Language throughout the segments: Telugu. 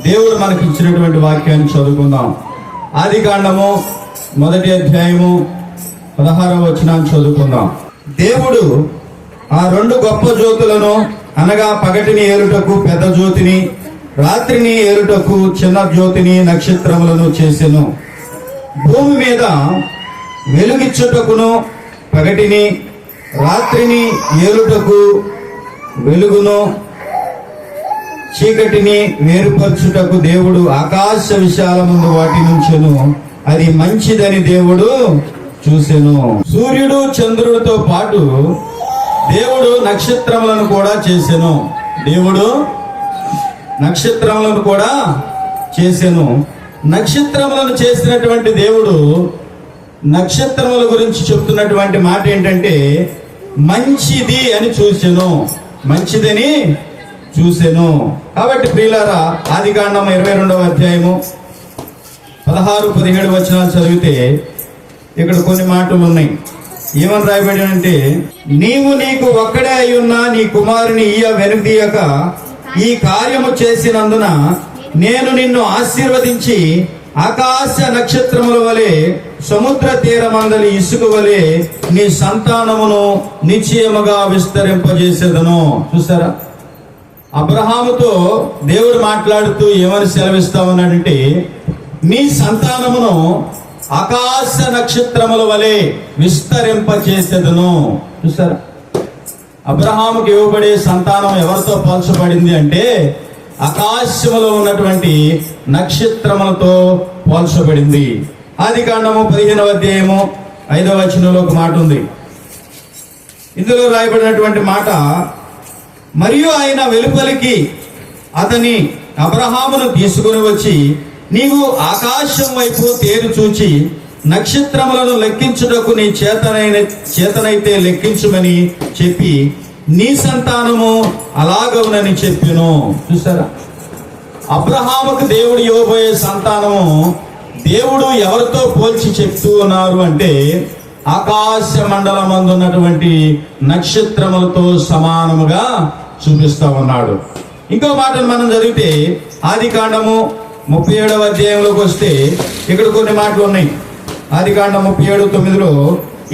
దేవుడు మనకి ఇచ్చినటువంటి వాక్యాన్ని చదువుకుందాం. ఆదికాండము 1వ అధ్యాయము 16వ వచనాన్ని చదువుకుందాం. దేవుడు ఆ 2 గొప్ప జ్యోతులను అనగా పగటిని ఏలుటకు పెద్ద జ్యోతిని, రాత్రిని ఏలుటకు చిన్న జ్యోతిని, నక్షత్రములను చేసెను. భూమి మీద వెలుగిచ్చుటకును పగటిని, రాత్రిని ఏలుటకు వెలుగును, చీకటిని వేరుపరచుటకు దేవుడు ఆకాశ విశాలముందు వాటి నుంచెను. అది మంచిదని దేవుడు చూసెను. సూర్యుడు చంద్రుడితో పాటు దేవుడు నక్షత్రములను కూడా చేసెను. దేవుడు నక్షత్రములను కూడా చేసెను. నక్షత్రములను చేసినటువంటి దేవుడు నక్షత్రముల గురించి చెప్తున్నటువంటి మాట ఏంటంటే మంచిది అని చూసెను, మంచిదని చూసెను. కాబట్టి ప్రియులారా, ఆదికాండం 22వ అధ్యాయము 16-17 వచనాలు చదివితే ఇక్కడ కొన్ని మాటలు ఉన్నాయి. ఏమని రాయబడి అంటే, నీవు నీకు ఒక్కడే అయ్యున్నా నీ కుమారుని వెనుదీయక ఈ కార్యము చేసినందున నేను నిన్ను ఆశీర్వదించి ఆకాశ నక్షత్రముల వలె సముద్ర తీరమందలి ఇసుక వలె నీ సంతానమును నిశ్చయముగా విస్తరింపజేసేదను. చూసారా, అబ్రహాముతో దేవుడు మాట్లాడుతూ ఏమని సెలవిస్తా ఉన్నాడంటే, నీ సంతానమును ఆకాశ నక్షత్రముల వలె విస్తరింపచేసేదను. చూసారా, అబ్రహాముకి ఇవ్వబడే సంతానం ఎవరితో పోల్చబడింది అంటే ఆకాశములో ఉన్నటువంటి నక్షత్రములతో పోల్చబడింది. ఆదికాండము 15వ అధ్యాయము 5వ వచనంలో ఒక మాట ఉంది. ఇందులో రాయబడినటువంటి మాట, మరియు ఆయన వెలుపలికి అతని అబ్రహామును తీసుకుని వచ్చి, నీవు ఆకాశం వైపు తేరు చూచి నక్షత్రములను లెక్కించుటకు నీ చేతనైతే లెక్కించుమని చెప్పి నీ సంతానము అలాగవునని చెప్పెను. చూసారా, అబ్రహాముకు దేవుడు ఇవ్వబోయే సంతానము దేవుడు ఎవరితో పోల్చి చెప్తూ ఉన్నారు అంటే ఆకాశ మండలమందు ఉన్నటువంటి నక్షత్రములతో సమానముగా చూపిస్తా ఉన్నాడు. ఇంకో మాటను మనం చదివితే ఆదికాండము 37వ అధ్యాయంలోకి వస్తే ఇక్కడ కొన్ని మాటలు ఉన్నాయి. ఆదికాండం 37:9లో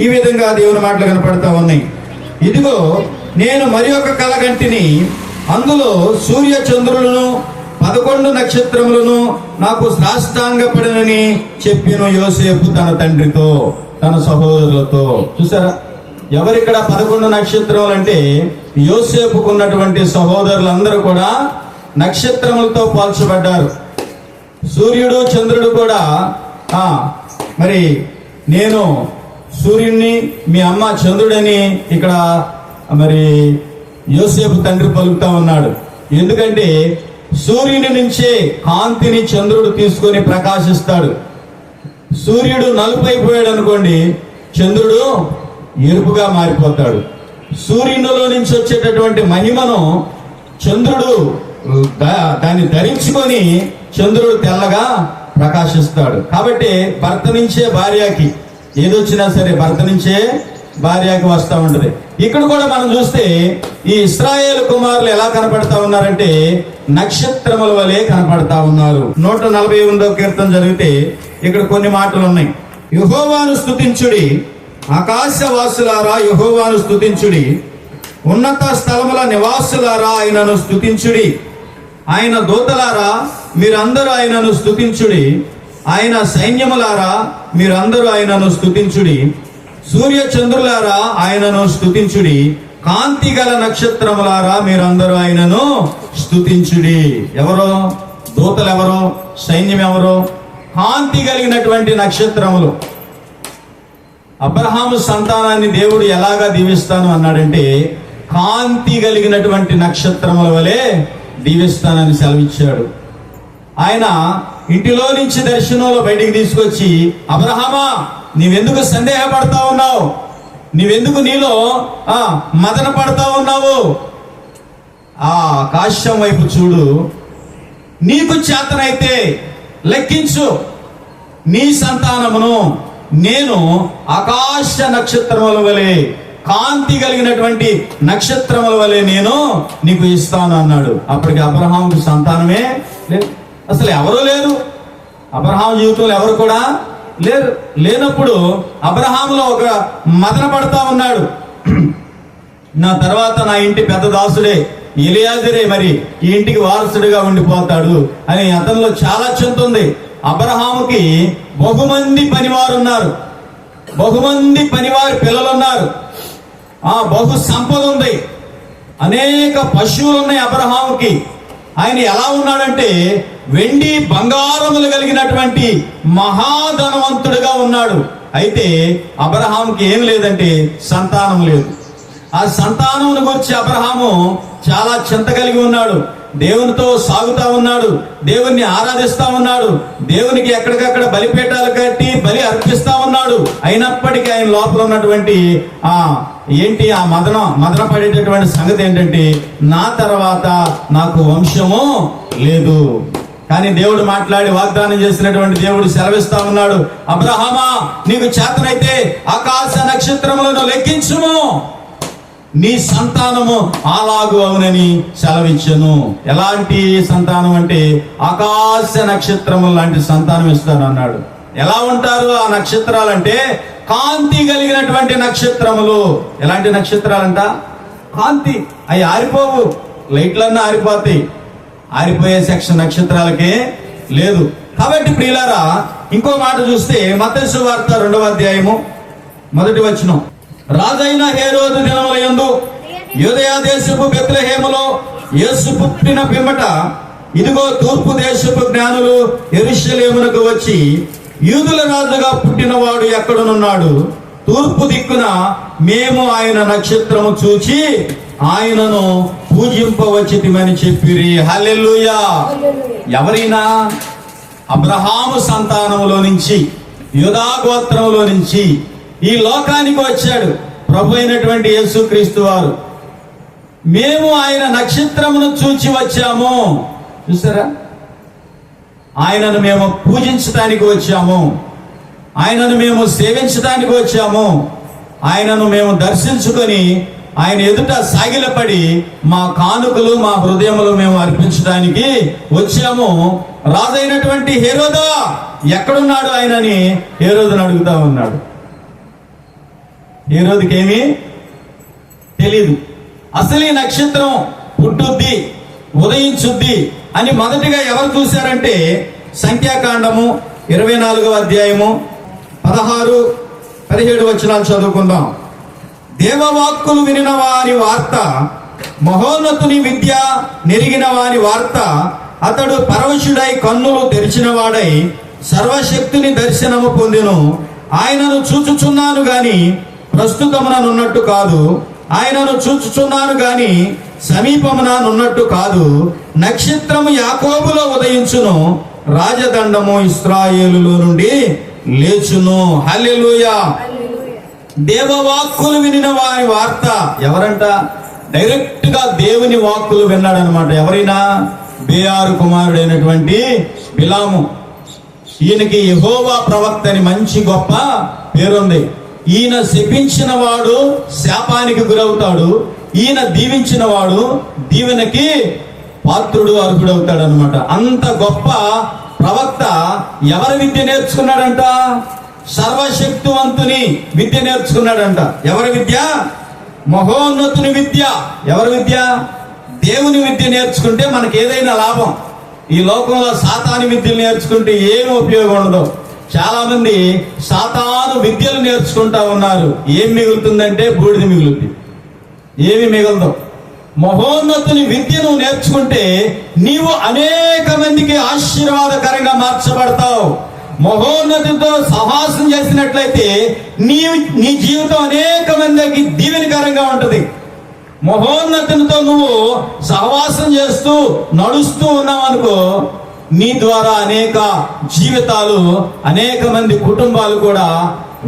ఈ విధంగా దేవుని మాటలు కనపడతా ఉన్నాయి. ఇదిగో నేను మరి ఒక కల కంటిని, అందులో సూర్య చంద్రులను 11 నక్షత్రములను నాకు సాష్టాంగపడినని చెప్పిన యోసేపు తన తండ్రితో తన సహోదరులతో. చూసారా, ఎవరిక్కడ 11 నక్షత్రములు అంటే యోసేపుకు ఉన్నటువంటి సహోదరులందరూ కూడా నక్షత్రములతో పోల్చబడ్డారు. సూర్యుడు చంద్రుడు కూడా మరి నేను సూర్యుడిని, మీ అమ్మ చంద్రుడని ఇక్కడ మరి యోసేపు తండ్రి పలుకుతా ఉన్నాడు. ఎందుకంటే సూర్యుని నుంచే కాంతిని చంద్రుడు తీసుకొని ప్రకాశిస్తాడు. సూర్యుడు నలుపైపోయాడు అనుకోండి, చంద్రుడు ఎరుపుగా మారిపోతాడు. సూర్యునిలో నుంచి వచ్చేటటువంటి మహిమను చంద్రుడు దాన్ని ధరించుకొని చంద్రుడు తెల్లగా ప్రకాశిస్తాడు. కాబట్టి భర్త నుంచే భార్యకి ఏదొచ్చినా సరే భర్త నుంచే భార్యకి వస్తూ ఉంటది. ఇక్కడ కూడా మనం చూస్తే ఈ ఇశ్రాయేలు కుమారులు ఎలా కనపడతా ఉన్నారంటే నక్షత్రముల వలె కనపడతా ఉన్నారు. 148వ కీర్తన జరిగితే ఇక్కడ కొన్ని మాటలు ఉన్నాయి. యెహోవాను స్తుతించుడి, ఆకాశవాసులారా యెహోవాను స్తుతించుడి, ఉన్నత స్థలముల నివాసులారా ఆయనను స్తుతించుడి, ఆయన దూతలారా మీరందరూ ఆయనను స్తుతించుడి, ఆయన సైన్యములారా మీరందరూ ఆయనను స్తుతించుడి, సూర్య చంద్రులారా ఆయనను స్తుతించుడి, కాంతి గల నక్షత్రములారా మీరందరూ ఆయనను స్తుతించుడి. ఎవరో దూతలు, ఎవరో సైన్యం, ఎవరో కాంతి కలిగినటువంటి నక్షత్రములు. అబ్రహాము సంతానాన్ని దేవుడు ఎలాగా దీవిస్తాను అన్నాడంటే కాంతి కలిగినటువంటి నక్షత్రముల వలె దీవిస్తానని సెలవిచ్చాడు. ఆయన ఇంటిలో నుంచి దర్శనంలో బయటికి తీసుకొచ్చి, అబ్రహామా నీవెందుకు సందేహపడతా ఉన్నావు, నీవెందుకు నీలో మదన పడతా ఉన్నావు, ఆ ఆకాశం వైపు చూడు, నీకు చేతనైతే లెక్కించు నీ సంతానమును నేను ఆకాశ నక్షత్రముల వలె, కాంతి కలిగినటువంటి నక్షత్రముల వలె నేను నీకు ఇస్తాను అన్నాడు. అప్పటికి అబ్రహాముకు సంతానమే లేదు. అసలు ఎవరూ లేరు. అబ్రహాము జీవితంలో ఎవరు కూడా లేనప్పుడు అబ్రహాములో ఒక మదన పడతా ఉన్నాడు. నా తర్వాత నా ఇంటి పెద్ద దాసుడే ఎలియాజరే మరి ఈ ఇంటికి వారసుడిగా ఉండిపోతాడు అని అతనిలో చాలా చింత ఉంది. అబ్రహాముకి బహుమంది పనివారు ఉన్నారు, బహుమంది పనివారి పిల్లలు ఉన్నారు, బహు సంపద ఉంది, అనేక పశువులు ఉన్నాయి అబ్రహాముకి. ఆయన ఎలా ఉన్నాడంటే వెండి బంగారములు కలిగినటువంటి మహాధనవంతుడిగా ఉన్నాడు. అయితే అబ్రహాముకి ఏం లేదంటే సంతానం లేదు. ఆ సంతానం గురించి అబ్రహాము చాలా చింత కలిగి ఉన్నాడు. దేవునితో సాగుతా ఉన్నాడు, దేవుణ్ణి ఆరాధిస్తా ఉన్నాడు, దేవునికి ఎక్కడికక్కడ బలిపీఠాలు కట్టి బలి అర్పిస్తా ఉన్నాడు. అయినప్పటికీ ఆయన లోపల ఉన్నటువంటి ఆ మదన పడేటటువంటి సంగతి ఏంటంటే నా తర్వాత నాకు వంశము లేదు. కానీ దేవుడు మాట్లాడి వాగ్దానం చేసినటువంటి దేవుడు సెలవిస్తా ఉన్నాడు, అబ్రహామా నీకు చేతనైతే ఆకాశ నక్షత్రములను లెక్కించుము, నీ సంతానము అలాగు అవునని సెలవిచ్చను. ఎలాంటి సంతానం అంటే ఆకాశ నక్షత్రములు లాంటి సంతానం ఇస్తాను అన్నాడు. ఎలా ఉంటారు ఆ నక్షత్రాలంటే కాంతి కలిగినటువంటి నక్షత్రములు. ఎలాంటి నక్షత్రాలంట? కాంతి. అవి ఆరిపోవు, లైట్లన్నా ఆరిపోతాయి, ఆరిపోయే సెక్షన్ నక్షత్రాలకే లేదు. కాబట్టి ప్రియులారా ఇంకో మాట చూస్తే మత్తయి సువార్త 2వ అధ్యాయము 1వ వచనం, రాజైన హేరోదు దినముల యందు యూదయ దేశపు బెత్లెహేములో యేసు పుట్టిన పిమ్మట ఇదిగో తూర్పు దేశపు జ్ఞానులు యెరూషలేమునకు వచ్చి యూదుల రాజుగా పుట్టినవాడు ఎక్కడనున్నాడు, తూర్పు దిక్కున మేము ఆయన నక్షత్రము చూచి ఆయనను పూజింపవచ్చితిమని చెప్పిరి. హల్లెలూయా. ఎవరైనా అబ్రహాము సంతానములో నుంచి యూదా గోత్రములో నుంచి ఈ లోకానికి వచ్చాడు ప్రభు అయినటువంటి యేసుక్రీస్తు వారు. మేము ఆయన నక్షత్రమును చూచి వచ్చాము. చూసారా, ఆయనను మేము పూజించడానికి వచ్చాము, ఆయనను మేము సేవించడానికి వచ్చాము, ఆయనను మేము దర్శించుకొని ఆయన ఎదుట సాగిలపడి మా కానుకలు మా హృదయములు మేము అర్పించడానికి వచ్చాము. రాజైనటువంటి హేరోదా ఎక్కడున్నాడు ఆయనని హేరోదుని అడుగుతా ఉన్నాడు. హేరోదుకి ఏమీ తెలీదు. అసలు ఈ నక్షత్రం పుట్టుద్ది ఉదయించుద్ది అని మొదటిగా ఎవరు చూశారంటే సంఖ్యాకాండము 24వ అధ్యాయము 16, 17 వచనాలు చదువుకుందాం. దేవవాక్కులు వినిన వారి వార్త, మహోన్నతుని విద్య నెరిగిన వారి వార్త, అతడు పరవశుడై కన్నులు తెరిచిన వాడై సర్వశక్తిని దర్శనము పొందెను. ఆయనను చూచుచున్నాను గాని ప్రస్తుతముననున్నట్టు కాదు, ఆయనను చూచుచున్నాను గాని సమీపముననున్నట్టు కాదు. నక్షత్రము యాకోబులో ఉదయించును, రాజదండము ఇశ్రాయేలులో నుండి లేచును. హల్లెలూయా. దేవవాక్కులు వినిన వారి వార్త. ఎవరంట? డైరెక్ట్ గా దేవుని వాక్కులు విన్నాడనమాట. ఎవరైనా? బేయారు కుమారుడైనటువంటి బిలాము. ఈయనకి యెహోవా ప్రవక్త అని మంచి గొప్ప పేరుంది. ఈయన శపించిన వాడు శాపానికి గురవుతాడు, ఈయన దీవించిన వాడు దీవెనకి పాత్రుడు అర్హుడవుతాడు అనమాట. అంత గొప్ప ప్రవక్త ఎవరి విద్య నేర్చుకున్నాడంట? సర్వశక్తివంతుని విద్య నేర్చుకున్నాడంట. ఎవరి విద్య? మహోన్నతుని విద్య. ఎవరి విద్య? దేవుని విద్య నేర్చుకుంటే మనకి ఏదైనా లాభం. ఈ లోకంలో సాతాను విద్యలు నేర్చుకుంటే ఏమి ఉపయోగం ఉండదు. చాలా మంది సాతాను విద్యలు నేర్చుకుంటా ఉన్నారు. ఏం మిగులుతుందంటే బూడిద మిగులుతుంది, ఏమి మిగలదు. మహోన్నతుని విద్యను నేర్చుకుంటే నీవు అనేక మందికి ఆశీర్వాదకరంగా మార్చబడతావు. మహోన్నతితో సహవాసం చేసినట్లయితే నీ జీవితం అనేక మందికి దీవెనకరంగా ఉంటుంది. మహోన్నతితో నువ్వు సహవాసం చేస్తూ నడుస్తూ ఉన్నావు అనుకో, నీ ద్వారా అనేక జీవితాలు, అనేక మంది కుటుంబాలు కూడా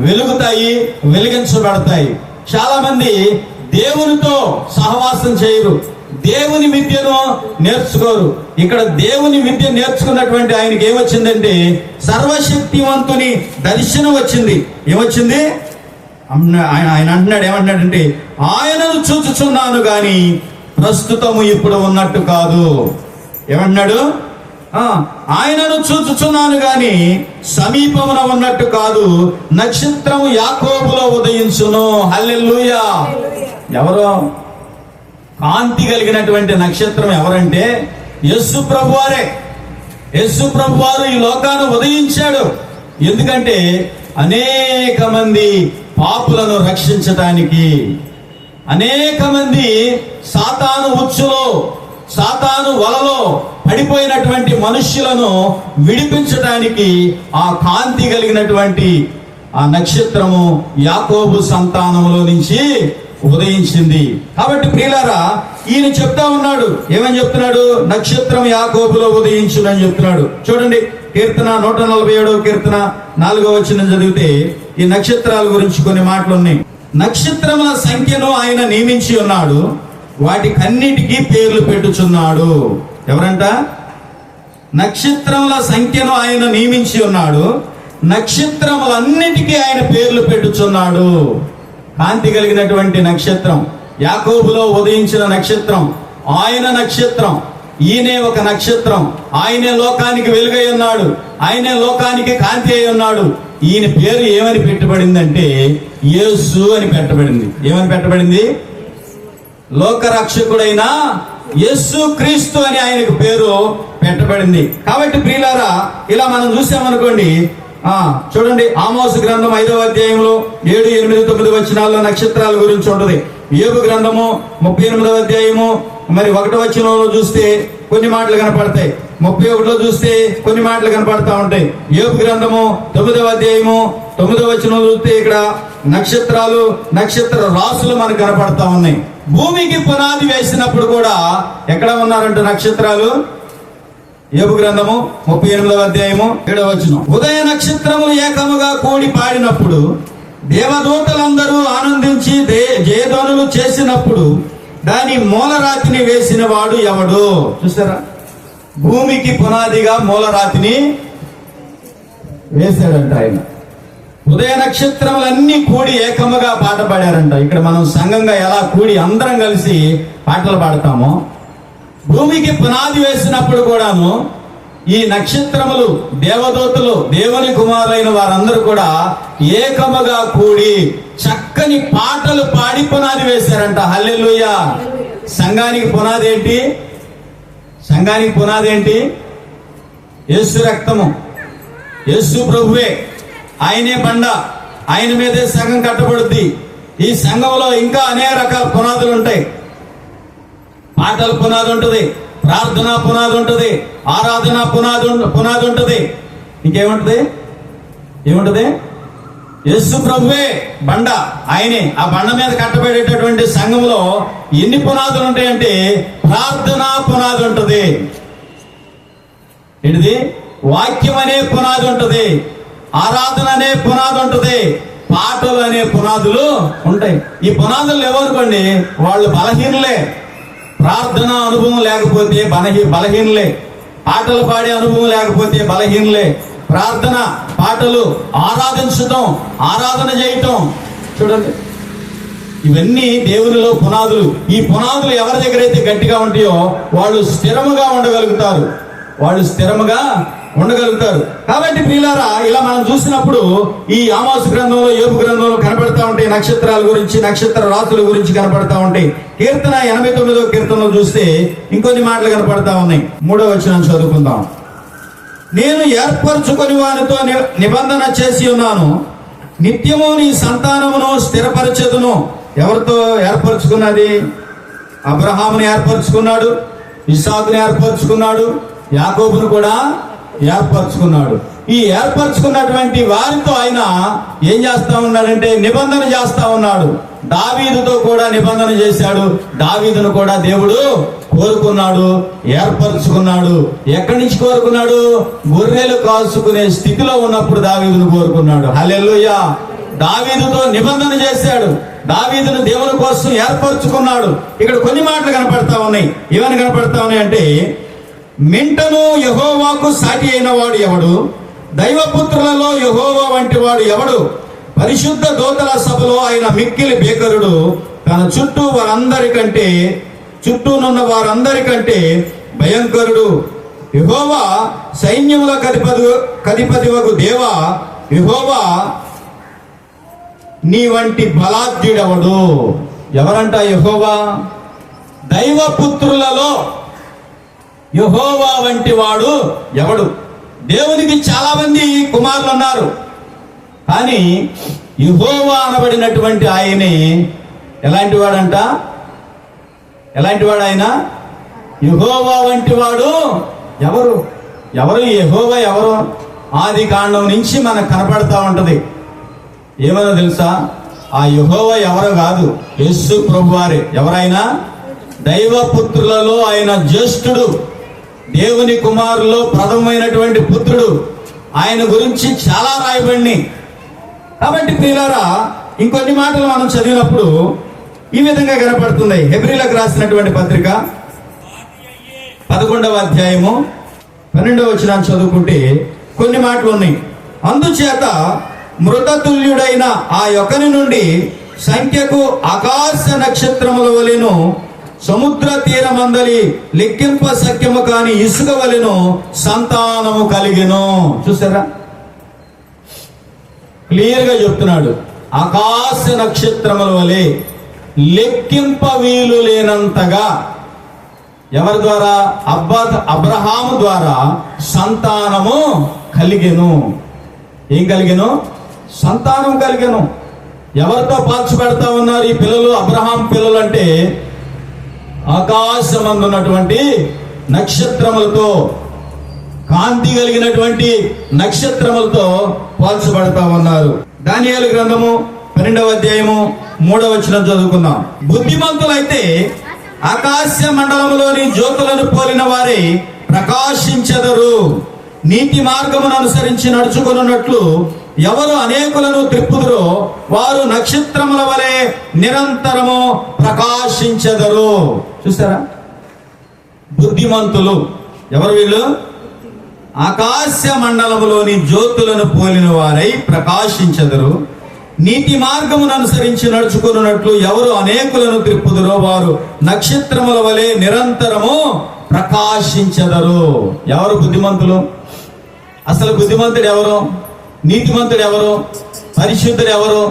వెలుగుతాయి, వెలిగించబడతాయి. చాలా మంది దేవునితో సహవాసం చేయరు, దేవుని విద్యను నేర్చుకోరు. ఇక్కడ దేవుని విద్య నేర్చుకున్నటువంటి ఆయనకి ఏమొచ్చిందంటే సర్వశక్తివంతుని దర్శనం వచ్చింది. ఏమొచ్చింది? ఆయన అంటున్నాడు, ఏమంటున్నాడంటే ఆయనను చూచుచున్నాను గాని ప్రస్తుతము ఇప్పుడు ఉన్నట్టు కాదు. ఏమంటున్నాడు? ఆయనను చూచుచున్నాను గాని సమీపమున ఉన్నట్టు కాదు, నక్షత్రం యాకోబులో ఉదయించును. హల్లెలూయా. ఎవరో కాంతి కలిగినటువంటి నక్షత్రం ఎవరంటే యేసు ప్రభువారే. యేసు ప్రభువారు ఈ లోకాన్ని ఉదయించాడు. ఎందుకంటే అనేక మంది పాపులను రక్షించటానికి, అనేక మంది సాతాను ఉచ్చులో, సాతాను వలలో పడిపోయినటువంటి మనుష్యులను విడిపించడానికి ఆ కాంతి కలిగినటువంటి ఆ నక్షత్రము యాకోబు సంతానములో నుంచి ఉదయించింది. కాబట్టి ప్రియులారా, ఈయన చెప్తా ఉన్నాడు, ఏమని చెప్తున్నాడు? నక్షత్రం యాకోబులో ఉదయించునని చెప్తున్నాడు. చూడండి, కీర్తన 147 కీర్తన 4వ వచనం చదివితే ఈ నక్షత్రాల గురించి కొన్ని మాటలు ఉన్నాయి. నక్షత్రముల సంఖ్యను ఆయన నియమించి ఉన్నాడు, వాటికన్నిటికీ పేర్లు పెట్టుచున్నాడు. ఎవరంట? నక్షత్రముల సంఖ్యను ఆయన నియమించి ఉన్నాడు, నక్షత్రములన్నిటికీ ఆయన పేర్లు పెట్టుచున్నాడు. కాంతి కలిగినటువంటి నక్షత్రం, యాకోబులో ఉదయించిన నక్షత్రం, ఆయన నక్షత్రం. ఈయనే ఒక నక్షత్రం. ఆయనే లోకానికి వెలుగై ఉన్నాడు, ఆయనే లోకానికి కాంతి అయి ఉన్నాడు. ఈయన పేరు ఏమని పెట్టబడిందంటే యేసు అని పెట్టబడింది. ఏమని పెట్టబడింది? లోకరక్షకుడైన యేసు క్రీస్తు అని ఆయనకు పేరు పెట్టబడింది. కాబట్టి ప్రియులారా, ఇలా మనం చూసామనుకోండి, చూడండి, ఆమోసు గ్రంథం 5వ అధ్యాయంలో 7, 8, 9 వచనాల్లో నక్షత్రాల గురించి ఉంటుంది. యోబు గ్రంథము 38వ అధ్యాయము మరి 1వ వచనంలో చూస్తే కొన్ని మాటలు కనపడతాయి, 31లో చూస్తే కొన్ని మాటలు కనపడతా ఉంటాయి. యోబు గ్రంథము 9వ అధ్యాయము 9వ వచనం చూస్తే ఇక్కడ నక్షత్రాలు, నక్షత్ర రాసులు మనకు కనపడతా ఉన్నాయి. భూమికి పునాది వేసినప్పుడు కూడా ఎక్కడ ఉన్నారంటే నక్షత్రాలు? యోబు గ్రంథము 38వ అధ్యాయము 7వ వచనం. ఉదయ నక్షత్రములు ఏకముగా కూడి పాడినప్పుడు, దేవదూతలందరూ ఆనందించి జయధ్వనులు చేసినప్పుడు దాని మూలరాతిని వేసిన వాడు ఎవడు? చూసారా, భూమికి పునాదిగా మూలరాతిని వేశాడంట ఆయన. ఉదయ నక్షత్రములన్నీ కూడి ఏకముగా పాట పాడారంట. ఇక్కడ మనం సంఘంగా ఎలా కూడి అందరం కలిసి పాటలు పాడతామో, భూమికి పునాది వేసినప్పుడు కూడాను ఈ నక్షత్రములు, దేవదూతలు, దేవుని కుమారులైన వారందరూ కూడా ఏకముగా కూడి చక్కని పాటలు పాడి పునాది వేశారంట. హల్లెలూయా. సంఘానికి పునాది ఏంటి? సంఘానికి పునాది ఏంటి? యేసు రక్తము, యేసు ప్రభువే. ఆయనే బండ, ఆయన మీదే సంఘం కట్టబడుద్ది. ఈ సంఘంలో ఇంకా అనేక రకాల పునాదులు ఉంటాయి. పాటల పునాది ఉంటుంది, ప్రార్థన పునాది ఉంటుంది, ఆరాధన పునాది ఉంటుంది. ఇంకేముంటది? ఏముంటది? యేసు ప్రభువే బండ, ఆయనే. ఆ బండ మీద కట్టబడేటటువంటి సంఘంలో ఎన్ని పునాదులు ఉంటాయంటే ప్రార్థన పునాది ఉంటుంది, ఏంటిది? వాక్యం అనే పునాది ఉంటుంది, ఆరాధన అనే పునాది ఉంటుంది, పాటలు అనే పునాదులు ఉంటాయి. ఈ పునాదులు లేవనుకోండి, వాళ్ళు బలహీనులే. ప్రార్థన అనుభవం లేకపోతే బలహీనులే, పాటలు పాడే అనుభవం లేకపోతే బలహీనులే. ప్రార్థన, పాటలు, ఆరాధించటం, ఆరాధన చేయటం, చూడండి, ఇవన్నీ దేవునిలో పునాదులు. ఈ పునాదులు ఎవరి దగ్గర అయితే గట్టిగా ఉంటాయో వాళ్ళు స్థిరముగా ఉండగలుగుతారు, వాళ్ళు స్థిరముగా ఉండగలుగుతారు. కాబట్టి ప్రియులారా, ఇలా మనం చూసినప్పుడు ఈ ఆమోసు గ్రంథంలో, యోబు గ్రంథంలో కనపడతా ఉంటాయి నక్షత్రాల గురించి, నక్షత్ర రాసుల గురించి కనపడతా ఉంటాయి. కీర్తన 89వ కీర్తనలో చూస్తే ఇంకొన్ని మాటలు కనపడతా ఉన్నాయి. 3వ వచనం చదువుకుందాం. నేను ఏర్పరచుకొని వారితో నిబంధన చేసి ఉన్నాను, నిత్యము నీ సంతానమును స్థిరపరచెదను. ఎవరితో ఏర్పరచుకున్నది? అబ్రహాముని ఏర్పరచుకున్నాడు, ఇస్సాకుని ఏర్పరచుకున్నాడు, యాకోబును కూడా ఏర్పరచుకున్నాడు. ఈ ఏర్పరచుకున్నటువంటి వారితో ఆయన ఏం చేస్తా ఉన్నాడంటే నిబంధన చేస్తా ఉన్నాడు. దావీదుతో కూడా నిబంధన చేశాడు. దావీదును కూడా దేవుడు కోరుకున్నాడు, ఏర్పరచుకున్నాడు. ఎక్కడి నుంచి కోరుకున్నాడు? గొర్రెలు కాల్చుకునే స్థితిలో ఉన్నప్పుడు దావీదును కోరుకున్నాడు. హల్లెలూయా. దావీదుతో నిబంధన చేశాడు, దావీదును దేవుని కోసం ఏర్పరచుకున్నాడు. ఇక్కడ కొన్ని మాటలు కనపడతా ఉన్నాయి. ఏమని కనపడతా ఉన్నాయి అంటే, మింటను యెహోవాకు సాటి అయిన వాడు ఎవడు? దైవపుత్రులలో యెహోవా వంటి వాడు ఎవడు? పరిశుద్ధ దూతల సభలో ఆయన మిక్కిలి భీకరుడు. తన చుట్టూనున్న వారందరికంటే భయంకరుడు. యెహోవా సైన్యముల కధిపతివగు దేవా, యెహోవా నీ వంటి బలాఢ్యుడెవడు? ఎవరంట యెహోవా? దైవపుత్రులలో యెహోవా వంటి వాడు ఎవడు? దేవునికి చాలా మంది కుమారులు ఉన్నారు, కానీ యెహోవా అనబడినటువంటి ఆయనే ఎలాంటి వాడంట? ఎలాంటి వాడు ఆయన? యెహోవా వంటి వాడు ఎవరు? ఎవరు యెహోవా? ఎవరు? ఆది కాండం నుంచి మనకు కనపడతా ఉంటది. ఏమన్నా తెలుసా? ఆ యెహోవా ఎవరు కాదు, యేసు ప్రభువారే. ఎవరైనా దైవపుత్రులలో ఆయన జ్యేష్ఠుడు, దేవుని కుమారులో ప్రథమమైనటువంటి పుత్రుడు. ఆయన గురించి చాలా రాయబడినాయి. కాబట్టి ప్రియులారా, ఇంకొన్ని మాటలు మనం చదివినప్పుడు ఈ విధంగా కనపడుతుంది. హెబ్రీలకు రాసినటువంటి పత్రిక 11వ అధ్యాయము 12వ వచనాన్ని చదువుకుంటే కొన్ని మాటలు ఉన్నాయి. అందుచేత మృతతుల్యుడైన ఆ యొక్కని నుండి సంఖ్యకు ఆకాశ నక్షత్రముల వలెను, సముద్ర తీరమందలి లెక్కింప సఖ్యము కాని ఇసుక వలెను సంతానము కలిగెను. చూసారా? క్లియర్ గా చెప్తున్నాడు. ఆకాశ నక్షత్రముల వలె, లెక్కింప వీలు లేనంతగా. ఎవరి ద్వారా? అబ్రహాము ద్వారా సంతానము కలిగెను. ఏం కలిగెను? సంతానం కలిగెను. ఎవరితో పాల్చిపెడతా ఉన్నారు ఈ పిల్లలు? అబ్రహాం పిల్లలు అంటే ఆకాశమందు ఉన్నటువంటి నక్షత్రములతో, కాంతి కలిగినటువంటి నక్షత్రములతో పోల్చబడతా ఉన్నారు. దానియేలు గ్రంథము 12వ అధ్యాయము 3వ వచనం చదువుకుందాం. బుద్ధిమంతులైతే ఆకాశ మండలములోని జ్యోతులను పోలిన వారే ప్రకాశించెదరు. నీతి మార్గమును అనుసరించి నడుచుకున్నట్లు ఎవరు అనేకులను త్రిప్పుదురో వారు నక్షత్రముల వలె నిరంతరము ప్రకాశించెదరు. చూస్తారా? బుద్ధిమంతులు ఎవరు వీళ్ళు? ఆకాశ మండలములోని జ్యోతులను పోలిన వారై ప్రకాశించెదరు. నీతి మార్గమును అనుసరించి నడుచుకున్నట్లు ఎవరు అనేకులను త్రిప్పుదురో వారు నక్షత్రముల వలె నిరంతరము ప్రకాశించెదరు. ఎవరు బుద్ధిమంతులు? అసలు బుద్ధిమంతుడు ఎవరు? నీతిమంతుడు ఎవరు? పరిశుద్ధుడు ఎవరు?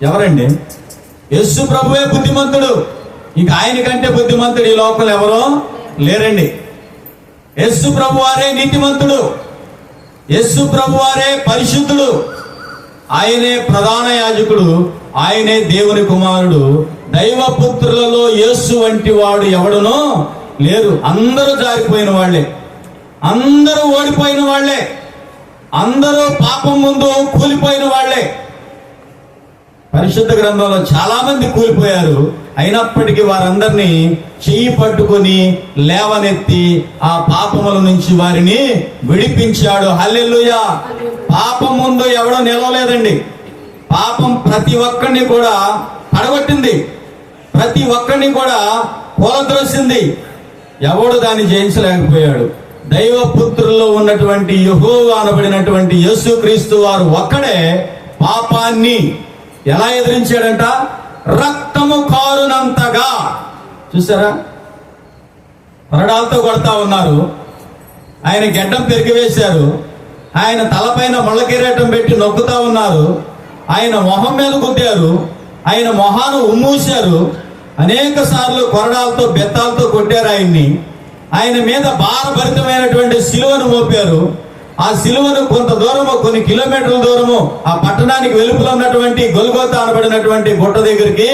ఎవరండి? యేసు ప్రభువే బుద్ధిమంతుడు. ఇంకా ఆయన కంటే బుద్ధిమంతుడు ఈ లోకంలో ఎవరు లేరండి. యేసు ప్రభువారే నీతిమంతుడు, యేసు ప్రభువారే పరిశుద్ధుడు, ఆయనే ప్రధాన యాజకుడు, ఆయనే దేవుని కుమారుడు. దైవపుత్రులలో యేసు వంటి వాడు ఎవడునో లేరు. అందరూ జారిపోయిన వాళ్ళే, అందరూ ఓడిపోయిన వాళ్ళే, అందరూ పాపం ముందు కూలిపోయిన వాళ్ళే. పరిశుద్ధ గ్రంథంలో చాలా మంది కూలిపోయారు. అయినప్పటికీ వారందరినీ చెయ్యి పట్టుకొని లేవనెత్తి ఆ పాపముల నుంచి వారిని విడిపించాడు. హల్లెలూయా. పాపం ముందు ఎవడో నిలవలేదండి. పాపం ప్రతి ఒక్కరిని కూడా పడగొట్టింది, ప్రతి ఒక్కరిని కూడా కూలద్రోసింది. ఎవడు దాన్ని జయించలేకపోయాడు. దైవపుత్రుల్లో ఉన్నటువంటి యెహోవా అనబడినటువంటి యేసుక్రీస్తు వారు ఒక్కడే పాపాన్ని ఎలా ఎదిరించాడంట? రక్తము కారునంతగా. చూసారా? కొరడాలతో కొడతా ఉన్నారు. ఆయన గెడ్డం పెరిగివేశారు. ఆయన తలపైన ముళ్ళకిరీటం పెట్టి నొక్కుతా ఉన్నారు. ఆయన మొహం మీద గుద్దారు. ఆయన మొహాను ఉమ్మూశారు. అనేక సార్లు కొరడాలతో బెత్తాలతో కొట్టారు ఆయన్ని. ఆయన మీద భారభరితమైనటువంటి సిలువను మోపారు. ఆ సిలువను కొంత దూరము, కొన్ని కిలోమీటర్ల దూరము ఆ పట్టణానికి వెలుపల ఉన్నటువంటి గొల్గోతా అనబడినటువంటి గుట్ట దగ్గరికి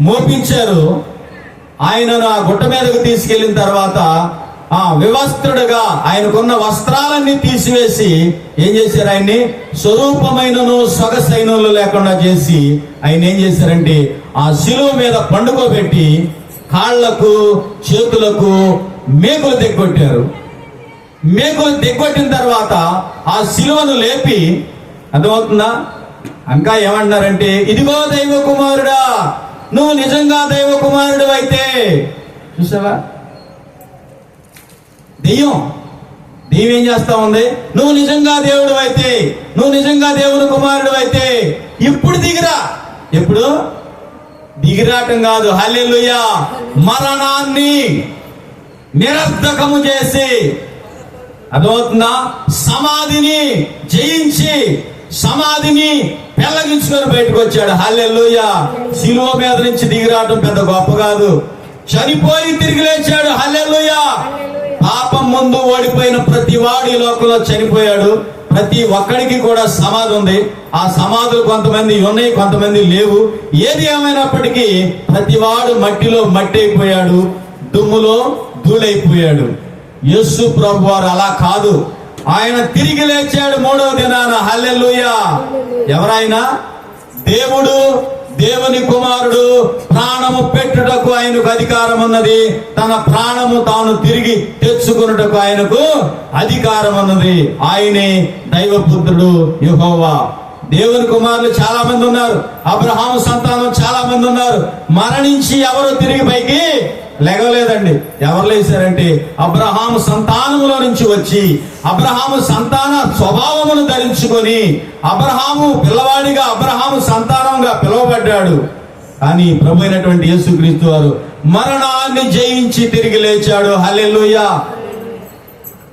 మోపించారు. ఆయనను ఆ గుట్ట మీదకు తీసుకెళ్లిన తర్వాత ఆ వివస్త్రుడుగా ఆయనకున్న వస్త్రాలన్నీ తీసివేసి ఏం చేశారు? ఆయన్ని స్వరూపమైనను సొగసైనలు లేకుండా చేసి ఆయన ఏం చేశారంటే ఆ శిలువ మీద పండుకోబెట్టి కాళ్లకు చేతులకు మేకులు తెగొట్టారు. మేకులు తెగొట్టిన తర్వాత ఆ శిలువను లేపి, అర్థమవుతుందా? ఇంకా ఏమన్నారంటే, ఇదిగో దైవ కుమారుడా, నువ్వు నిజంగా దైవ కుమారుడు అయితే. చూసావా? దెయ్యం ఏం చేస్తా ఉంది? నువ్వు నిజంగా దేవుడు అయితే, నువ్వు నిజంగా దేవుని కుమారుడు అయితే ఇప్పుడు దిగిరా. ఎప్పుడు దిగిరాటం కాదు, హల్లెలూయా, మరణాన్ని నిరర్ధకము చేసి అర్థమవుతుందా? సమాధిని జయించి సమాధిని పెళ్లగించుకొని బయటకు వచ్చాడు. హల్లెలూయా. శిలువ మీద నుంచి దిగి రావడం పెద్ద గొప్ప కాదు, చనిపోయి తిరిగి లేచాడు. హల్లెలూయా. పాపం ముందు ఓడిపోయిన ప్రతి వాడు ఈ లోకంలో చనిపోయాడు. ప్రతి ఒక్కడికి కూడా సమాధి ఉంది. ఆ సమాధులు కొంతమంది ఉన్నాయి, కొంతమంది లేవు. ఏది ఏమైనప్పటికీ ప్రతి వాడు మట్టిలో మట్టి అయిపోయాడు, దుమ్ములో ధూళైపోయాడు. యేసు ప్రభు వారు అలా కాదు, ఆయన తిరిగి లేచాడు మూడవ దినాన. హల్లెలూయా. ఎవరైనా దేవుడు, దేవుని కుమారుడు, ప్రాణము పెట్టుటకు ఆయనకు అధికారం ఉన్నది. తన ప్రాణము తాను తిరిగి తెచ్చుకున్నటకు ఆయనకు అధికారం ఉన్నది. ఆయనే దైవపుత్రుడు యెహోవా. దేవుని కుమారులు చాలా మంది ఉన్నారు, అబ్రహాము సంతానం చాలా మంది ఉన్నారు. మరణించి ఎవరు తిరిగి పైకి లెగలేదండి. ఎవరు లేచారంటే అబ్రహాము సంతానములో నుంచి వచ్చి అబ్రహాము సంతాన స్వభావమును ధరించుకొని అబ్రహాము పిల్లవాడిగా అబ్రహాము సంతానంగా పిలువబడ్డాడు. కానీ ప్రభు అయినటువంటి యేసుక్రీస్తు వారు మరణాన్ని జయించి తిరిగి లేచాడు. హల్లెలూయా.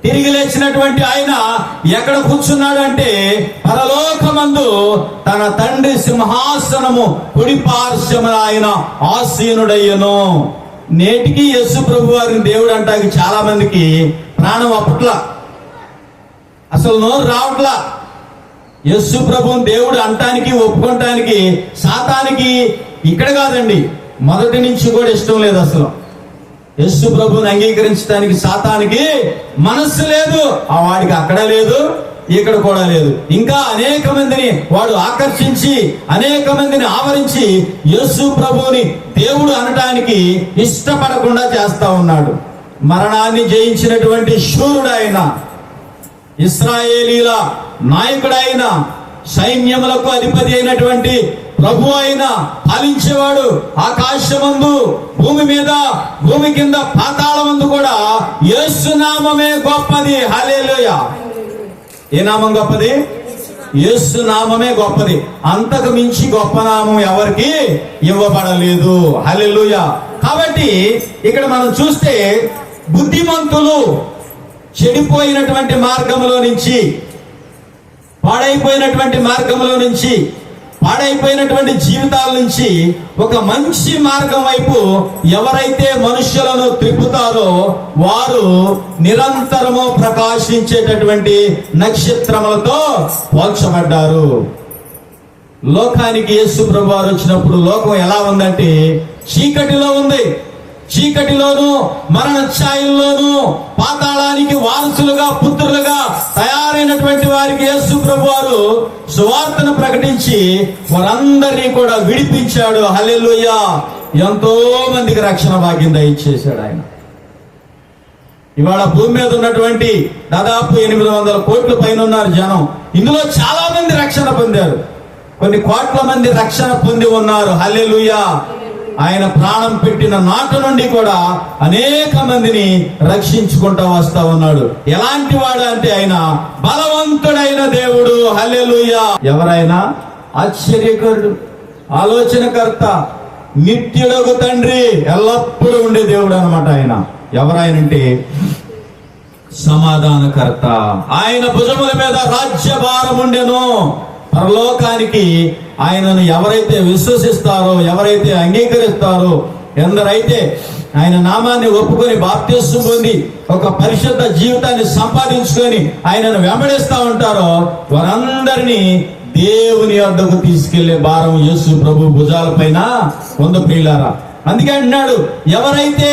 తిరిగి లేచినటువంటి ఆయన ఎక్కడ కూర్చున్నాడు అంటే పరలోకమందు తన తండ్రి సింహాసనము కుడి పార్శ్వమున ఆయన ఆసీనుడయ్యను. నేటికి యేసు ప్రభు వారిని దేవుడు అంటానికి చాలా మందికి ప్రాణం అప్పట్లా, అసలు నోరు రావట్లా. యేసు ప్రభువుని దేవుడు అంటానికి ఒప్పుకోవటానికి సాతానికి ఇక్కడ కాదండి, మొదటి నుంచి కూడా ఇష్టం లేదు. అసలు యేసు ప్రభువుని అంగీకరించడానికి సాతానికి మనస్సు లేదు. ఆ వాడికి అక్కడ లేదు, ఇక్కడ కూడా లేదు. ఇంకా అనేక మందిని వాడు ఆకర్షించి అనేక మందిని ఆవరించి యేసు ప్రభువుని దేవుడు అనటానికి ఇష్టపడకుండా చేస్తా ఉన్నాడు. మరణాన్ని జయించినటువంటి శూరుడు ఆయన, ఇశ్రాయేలీల నాయకుడైన, సైన్యములకు అధిపతి అయినటువంటి ప్రభు అయిన, పాలించేవాడు. ఆకాశమందు, భూమి మీద, భూమి కింద, పాతాళమందు కూడా యేసు నామమే గొప్పది. హల్లెలూయా. ఏ నామం గొప్పది? యేసు నామమే గొప్పది. అంతకు మించి గొప్ప నామం ఎవరికి ఇవ్వబడలేదు. హల్లెలూయా. కాబట్టి ఇక్కడ మనం చూస్తే బుద్ధిమంతులు చెడిపోయినటువంటి మార్గంలో నుంచి, పాడైపోయినటువంటి మార్గంలో నుంచి, పాడైపోయినటువంటి జీవితాల నుంచి ఒక మంచి మార్గం వైపు ఎవరైతే మనుష్యులను త్రిప్పుతారో వారు నిరంతరము ప్రకాశించేటటువంటి నక్షత్రములతో పోల్చబడ్డారు. లోకానికి యేసు ప్రభువారు వచ్చినప్పుడు లోకం ఎలా ఉందంటే చీకటిలో ఉంది. చీకటిలోను, మరణ ఛాయల్లోను, పాతాళానికి వారసులుగా, పుత్రులుగా తయారైనటువంటి వారికి యేసు ప్రభువారు సువార్తను ప్రకటించి వారందరినీ కూడా విడిపించాడు. హల్లెలూయా. ఎంతో మందికి రక్షణ భాగ్యం దయచేశాడు ఆయన. ఇవాళ భూమి మీద ఉన్నటువంటి దాదాపు 800 కోట్ల పైన ఉన్నారు జనం. ఇందులో చాలా మంది రక్షణ పొందారు, కొన్ని కోట్ల మంది రక్షణ పొంది ఉన్నారు. హల్లెలూయా. ఆయన ప్రాణం పెట్టిన నాటి నుండి కూడా అనేక మందిని రక్షించుకుంటూ వస్తా ఉన్నాడు. ఎలాంటి వాడు అంటే ఆయన బలవంతుడైన దేవుడు. హల్లెలూయా. ఎవరైనా ఆశ్చర్యకరుడు, ఆలోచనకర్త, నిత్యుడగు తండ్రి, ఎల్లప్పుడూ ఉండే దేవుడు అన్నమాట ఆయన. ఎవరైనంటే సమాధానకర్త. ఆయన భుజముల మీద రాజ్యభారం ఉండెను. పరలోకానికి ఆయనను ఎవరైతే విశ్వసిస్తారో, ఎవరైతే అంగీకరిస్తారో, ఎందరైతే ఆయన నామాన్ని ఒప్పుకొని బాప్తిస్మం పొంది ఒక పరిశుద్ధ జీవితాన్ని సంపాదించుకొని ఆయనను వెంబడిస్తా ఉంటారో వారందరినీ దేవుని వద్దకు తీసుకెళ్లే భారం యేసు ప్రభు భుజాల పైన ఉంది ప్రియులారా. అందుకే అంటున్నాడు, ఎవరైతే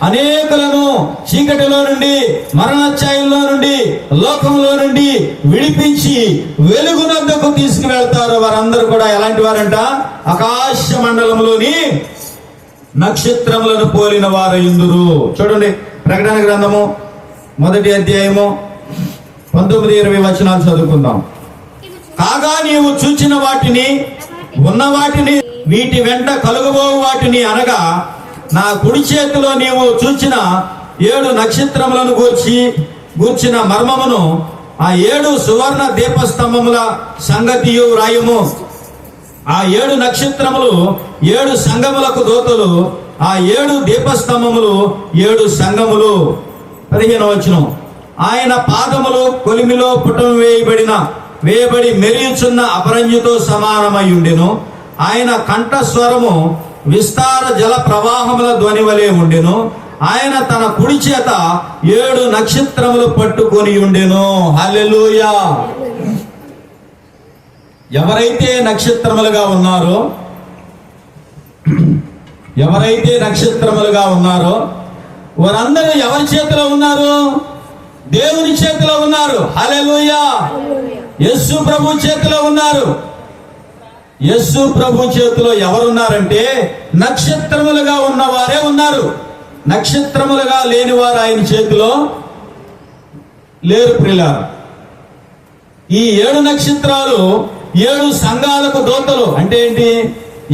అనేకులను చీకటిలో నుండి, మరణఛాయల్లో నుండి, లోకంలో నుండి విడిపించి వెలుగునొద్దకు తీసుకువెళ్తారో వారందరూ కూడా ఎలాంటి వారంట? ఆకాశ మండలంలోని నక్షత్రములను పోలిన వారు ఇందురు. చూడండి, ప్రకటన గ్రంథము 1వ అధ్యాయము 19-20 వచనాలు చదువుకుందాం. కాగా నీవు చూచిన వాటిని, ఉన్న వాటిని, వీటి వెంట కలుగబోవు వాటిని అనగా నా కుడి చేతిలో నీవు చూచిన 7 నక్షత్రములను గూర్చిన మర్మమును, ఆ 7 సువర్ణ దీపస్తంభముల సంగతియు రాయము. ఆ 7 నక్షత్రములు 7 సంఘములకు దూతలు, ఆ 7 దీపస్తంభములు 7 సంఘములు. 15వ వచనం. ఆయన పాదములు కొలిమిలో పుటం వేయబడి మెరియుచున్న అపరంజితో సమానమై ఉండెను. ఆయన కంఠస్వరము విస్తార జల ప్రవాహముల ధ్వని వలె ఉండెను. ఆయన తన కుడి చేత 7 నక్షత్రములు పట్టుకొని ఉండెను. హల్లెలూయా. ఎవరైతే నక్షత్రములుగా ఉన్నారో వారందరూ ఎవరి చేతిలో ఉన్నారు? దేవుని చేతిలో ఉన్నారు. హల్లెలూయా. యేసు ప్రభు చేతిలో ఉన్నారు. యేసు ప్రభు చేతిలో ఎవరున్నారంటే నక్షత్రములుగా ఉన్నవారే ఉన్నారు. నక్షత్రములుగా లేని వారు ఆయన చేతిలో లేరు ప్రియులారా. ఈ 7 నక్షత్రాలు 7 సంఘాలకు దూతలు. అంటే ఏంటి?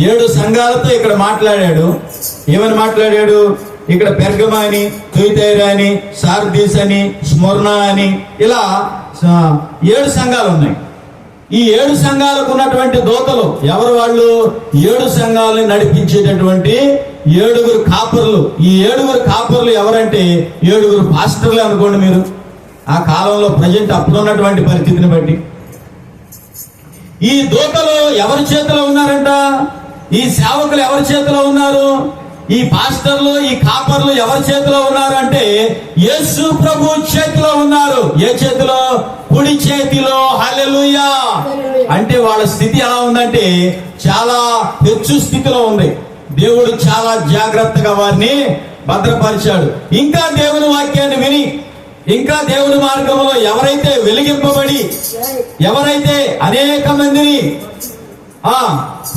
7 సంఘాలతో ఇక్కడ మాట్లాడాడు. ఏమని మాట్లాడాడు? ఇక్కడ పెర్గమా అని, తుయతైరా అని, సార్దీస్ అని, స్మరణ అని, ఇలా 7 సంఘాలు ఉన్నాయి. ఈ 7 సంఘాలకు ఉన్నటువంటి దూతలు ఎవరు? వాళ్ళు 7 సంఘాలను నడిపించేటటువంటి 7 కాపర్లు. ఈ 7 కాపర్లు ఎవరంటే 7 పాస్టర్లు అనుకోండి మీరు. ఆ కాలంలో ప్రజెంట్ అప్పుడు ఉన్నటువంటి పరిస్థితిని బట్టి ఈ దూతలు ఎవరి చేతిలో ఉన్నారంట? ఈ సేవకులు ఎవరి చేతిలో ఉన్నారు? ఈ పాస్టర్లు, ఈ కాపర్లు ఎవరి చేతిలో ఉన్నారు అంటే యేసు ప్రభు చేతిలో ఉన్నారు. ఏ చేతిలో? కుడి చేతిలో. హల్లెలూయా. అంటే వాళ్ళ స్థితి ఎలా ఉందంటే చాలా హెచ్చు స్థితిలో ఉంది. దేవుడు చాలా జాగ్రత్తగా వారిని భద్రపరిచాడు. ఇంకా దేవుని వాక్యాన్ని విని, ఇంకా దేవుని మార్గంలో ఎవరైతే వెలిగింపబడి, ఎవరైతే అనేక మందిని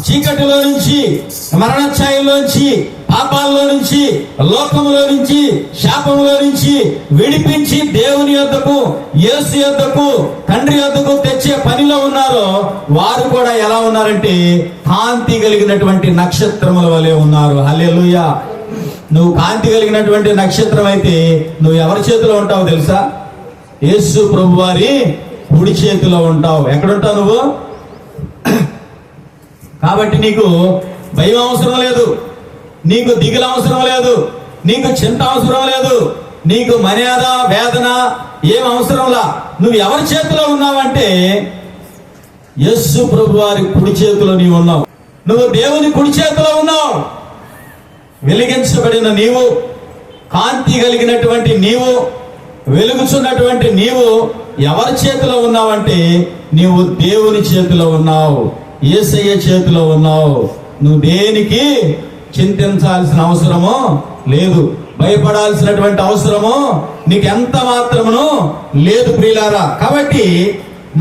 చీకటిలో నుంచి, మరణ ఛాయలోంచి, పాపాల్లో నుంచి, లోకములో నుంచి, శాపములో నుంచి విడిపించి దేవుని యొద్దకు, యేసు యొద్దకు, తండ్రి యొద్దకు తెచ్చే పనిలో ఉన్నారో వారు కూడా ఎలా ఉన్నారంటే కాంతి కలిగినటువంటి నక్షత్రముల వలె ఉన్నారు. హల్లెలూయా. నువ్వు కాంతి కలిగినటువంటి నక్షత్రం అయితే నువ్వు ఎవరి చేతిలో ఉంటావు తెలుసా? యేసు ప్రభు వారి కుడి చేతిలో ఉంటావు. ఎక్కడుంటావు నువ్వు? కాబట్టి నీకు భయం అవసరం లేదు, నీకు దిగులు అవసరం లేదు, నీకు చింత అవసరం లేదు, నీకు మర్యాద వేదన ఏం అవసరంలా. నువ్వు ఎవరి చేతిలో ఉన్నావంటే యేసు ప్రభు వారి కుడి చేతిలో నీవు ఉన్నావు. నువ్వు దేవుని కుడి చేతిలో ఉన్నావు. వెలిగించబడిన నీవు, కాంతి కలిగినటువంటి నీవు, వెలుగుచున్నటువంటి నీవు ఎవరి చేతిలో ఉన్నావంటే నీవు దేవుని చేతిలో ఉన్నావు, యేసయ్య చేతిలో ఉన్నావు. నువ్వు దేనికి చింతించాల్సిన అవసరమో లేదు, భయపడాల్సినటువంటి అవసరమో నీకు ఎంత మాత్రమును లేదు ప్రియులారా. కాబట్టి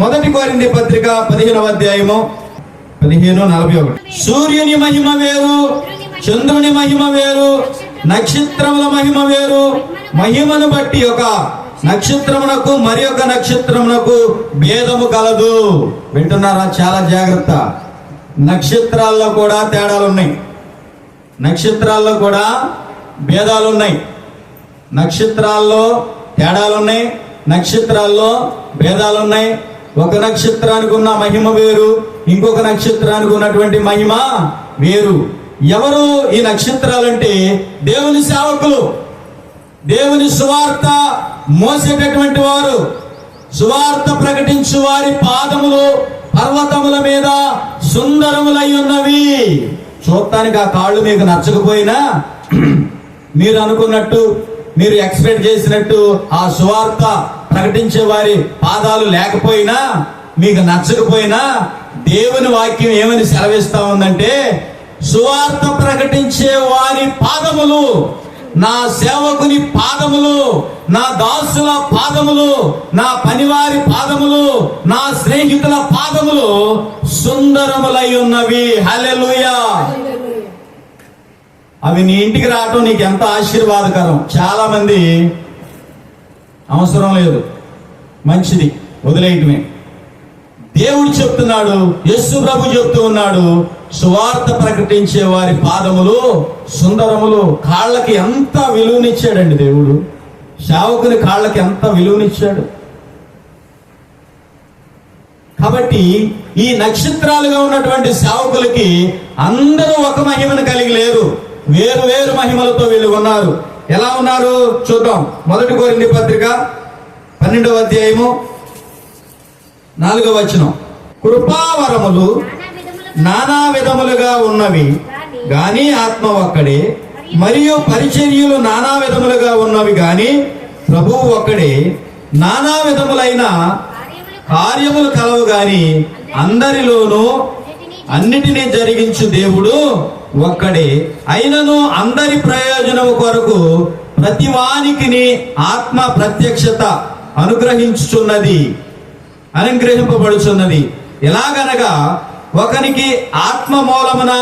1 కొరింథీ పత్రిక 15వ అధ్యాయము 15:41. సూర్యుని మహిమ వేరు, చంద్రుని మహిమ వేరు, నక్షత్రముల మహిమ వేరు. మహిమను బట్టి ఒక నక్షత్రమునకు మరి ఒక నక్షత్రమునకు భేదము కలదు. వింటున్నారా? చాలా జాగ్రత్త. నక్షత్రాల్లో కూడా తేడాలు ఉన్నాయి, నక్షత్రాల్లో కూడా భేదాలు ఉన్నాయి, నక్షత్రాల్లో తేడాలు ఉన్నాయి, నక్షత్రాల్లో భేదాలు ఉన్నాయి. ఒక నక్షత్రానికి ఉన్న మహిమ వేరు, ఇంకొక నక్షత్రానికి ఉన్నటువంటి మహిమ వేరు. ఎవరు ఈ నక్షత్రాలంటే దేవుని సేవకులు, దేవుని సువార్త మోసేటటువంటి వారు. సువార్త ప్రకటించు వారి పాదములు పర్వతముల మీద సుందరములై ఉన్నవి. చూడటానికి ఆ కాళ్ళు మీకు నచ్చకపోయినా, మీరు అనుకున్నట్టు, మీరు ఎక్స్పెక్ట్ చేసినట్టు ఆ సువార్త ప్రకటించే వారి పాదాలు లేకపోయినా, మీకు నచ్చకపోయినా, దేవుని వాక్యం ఏమని సెలవిస్తా ఉందంటే సువార్త ప్రకటించే వారి పాదములు, నా సేవకుని పాదములు, నా దాసుల పాదములు, నా పనివారి పాదములు, నా స్నేహితుల పాదములు సుందరములై ఉన్నవి. హల్లెలూయా. అవి నీ ఇంటికి రావటం నీకు ఎంత ఆశీర్వాదకరం. చాలా మంది అవసరం లేదు, మంచిది, వదిలేయటమే. దేవుడు చెప్తున్నాడు, యేసు ప్రభు చెప్తూ ఉన్నాడు, సువార్త ప్రకటించే వారి పాదములు సుందరములు. కాళ్ళకి ఎంత విలువనిచ్చాడండి దేవుడు, సేవకుని కాళ్ళకి ఎంత విలువనిచ్చాడు. కాబట్టి ఈ నక్షత్రాలుగా ఉన్నటువంటి సేవకులకి అందరూ ఒక మహిమను కలిగి లేరు, వేరు వేరు మహిమలతో వీళ్ళు ఉన్నారు. ఎలా ఉన్నారు చూద్దాం. 1 కొరింథీ పత్రిక 12వ అధ్యాయము 4వ వచనం. కృపావరములు నానా విధములుగా ఉన్నవి గాని ఆత్మ ఒక్కడే, మరియు పరిచర్యలు నానా విధములుగా ఉన్నవి గాని ప్రభువు ఒక్కడే. నానా విధములైన కార్యములు కలవు గాని అందరిలోనూ అన్నిటినీ జరిగించు దేవుడు ఒక్కడే. అయినను అందరి ప్రయోజనము కొరకు ప్రతివానికిని ఆత్మ ప్రత్యక్షత అనుగ్రహింపబడుచున్నది. ఎలాగనగా ఒకనికి ఆత్మ మూలమున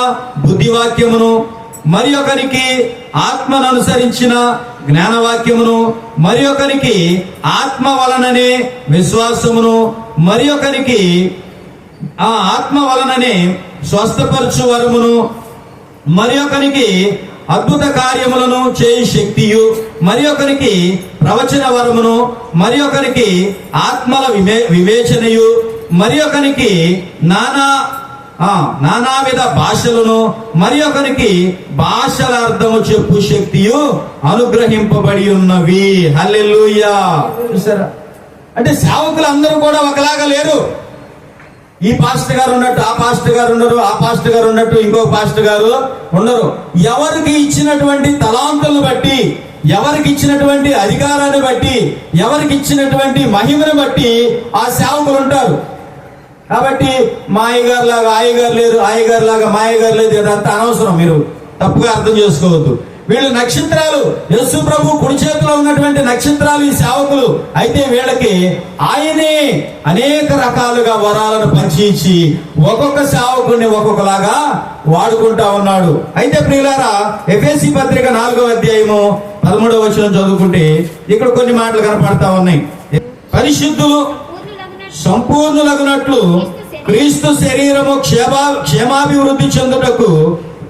బుద్ధివాక్యమును, మరి ఒకరికి ఆత్మను అనుసరించిన జ్ఞానవాక్యమును, మరి ఒకరికి ఆత్మ వలననే విశ్వాసమును, మరి ఒకరికి ఆ ఆత్మ వలననే స్వస్థపరచు వరమును, మరి ఒకరికి అద్భుత కార్యములను చేయి శక్తియు, మరి ఒకరికి ప్రవచన వరమును, మరి ఒకరికి ఆత్మల వివేచనయు, మరి ఒకరికి నానావిధ భాషలను, మరి ఒకరికి భాషల అర్థము చెప్పు శక్తియు అనుగ్రహింపబడి ఉన్నవి. హల్లెలూయా. చూసారా? అంటే సేవకులు అందరూ కూడా ఒకలాగా లేరు. ఈ పాస్టర్ గారు ఉన్నట్టు ఆ పాస్టర్ గారు ఉండరు, ఆ పాస్టర్ గారు ఉన్నట్టు ఇంకో పాస్టర్ గారు ఉండరు. ఎవరికి ఇచ్చినటువంటి తలాంతులను బట్టి, ఎవరికి ఇచ్చినటువంటి అధికారాన్ని బట్టి, ఎవరికి ఇచ్చినటువంటి మహిమను బట్టి ఆ సేవకులు ఉంటారు. కాబట్టి మా అయ్యగారు లాగా ఆయగారు లేదు, ఆయగారు లాగా మా అయ్యగారు లేదు, అదంతా అనవసరం. మీరు తప్పుగా అర్థం చేసుకోవద్దు. వీళ్ళు నక్షత్రాలు, యేసు ప్రభు కుడి చేతిలో ఉన్నటువంటి నక్షత్రాలు ఈ సేవకులు. అయితే వీళ్ళకి ఆయనే అనేక రకాలుగా వరాలను పంచి ఇచ్చి ఒక్కొక్క సేవకుడిని ఒక్కొక్కలాగా వాడుకుంటా ఉన్నాడు. అయితే ప్రియులారా, ఎఫెసీ పత్రిక 4వ అధ్యాయము 13వ వచనం చదువుకుంటే ఇక్కడ కొన్ని మాటలు కనపడతా ఉన్నాయి. పరిశుద్ధులు సంపూర్ణులగునట్లు క్రీస్తు శరీరము క్షేమాభివృద్ధి చెందుటకు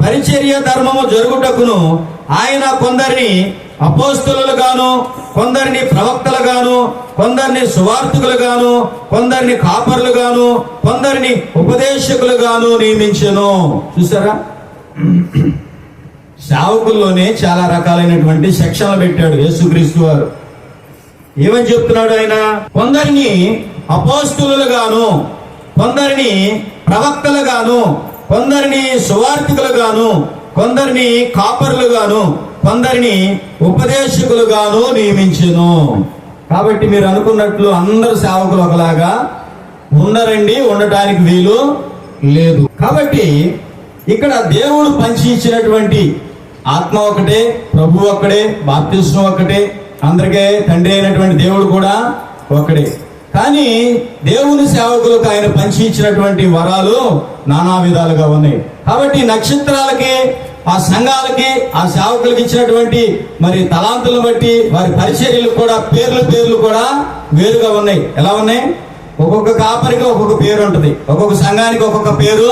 పరిచర్య ధర్మము జరుగుటకును ఆయన కొందరిని అపోస్తలులుగాను, కొందరిని ప్రవక్తలుగాను, కొందరిని సువార్తికులుగాను, కొందరిని కాపరులుగాను, కొందరిని ఉపదేశకులుగాను నియమించెను. చూసారా? సేవకుల్లోనే చాలా రకాలైనటువంటి సెక్షన్లు పెట్టాడు యేసుక్రీస్తు వారు. ఏమని చెప్తున్నాడు ఆయన? కొందరిని అపోస్తలులుగాను, కొందరిని ప్రవక్తలుగాను, కొందరిని సువార్తికులుగాను, కొందరిని కాపరులుగాను, కొందరిని ఉపదేశకులుగాను నియమించెను. కాబట్టి మీరు అనుకున్నట్లు అందరు సేవకులు ఒకలాగా ఉండరండి, ఉండటానికి వీలు లేదు. కాబట్టి ఇక్కడ దేవుడు పంచి ఇచ్చినటువంటి ఆత్మ ఒకటే, ప్రభు ఒక్కడే, బాప్తిస్మం ఒక్కటే, అందరికీ తండ్రి అయినటువంటి దేవుడు కూడా ఒక్కడే. కానీ దేవుని సేవకులకు ఆయన పంచి ఇచ్చినటువంటి వరాలు నానా విధాలుగా ఉన్నాయి. కాబట్టి నక్షత్రాలకి, ఆ సంఘాలకి, ఆ సేవకులకి ఇచ్చినటువంటి మరి తలాంతులను బట్టి వారి పరిచర్యలకు కూడా పేర్లు కూడా వేరుగా ఉన్నాయి. ఎలా ఉన్నాయి? ఒక్కొక్క కాపరికి ఒక్కొక్క పేరు ఉంటుంది, ఒక్కొక్క సంఘానికి ఒక్కొక్క పేరు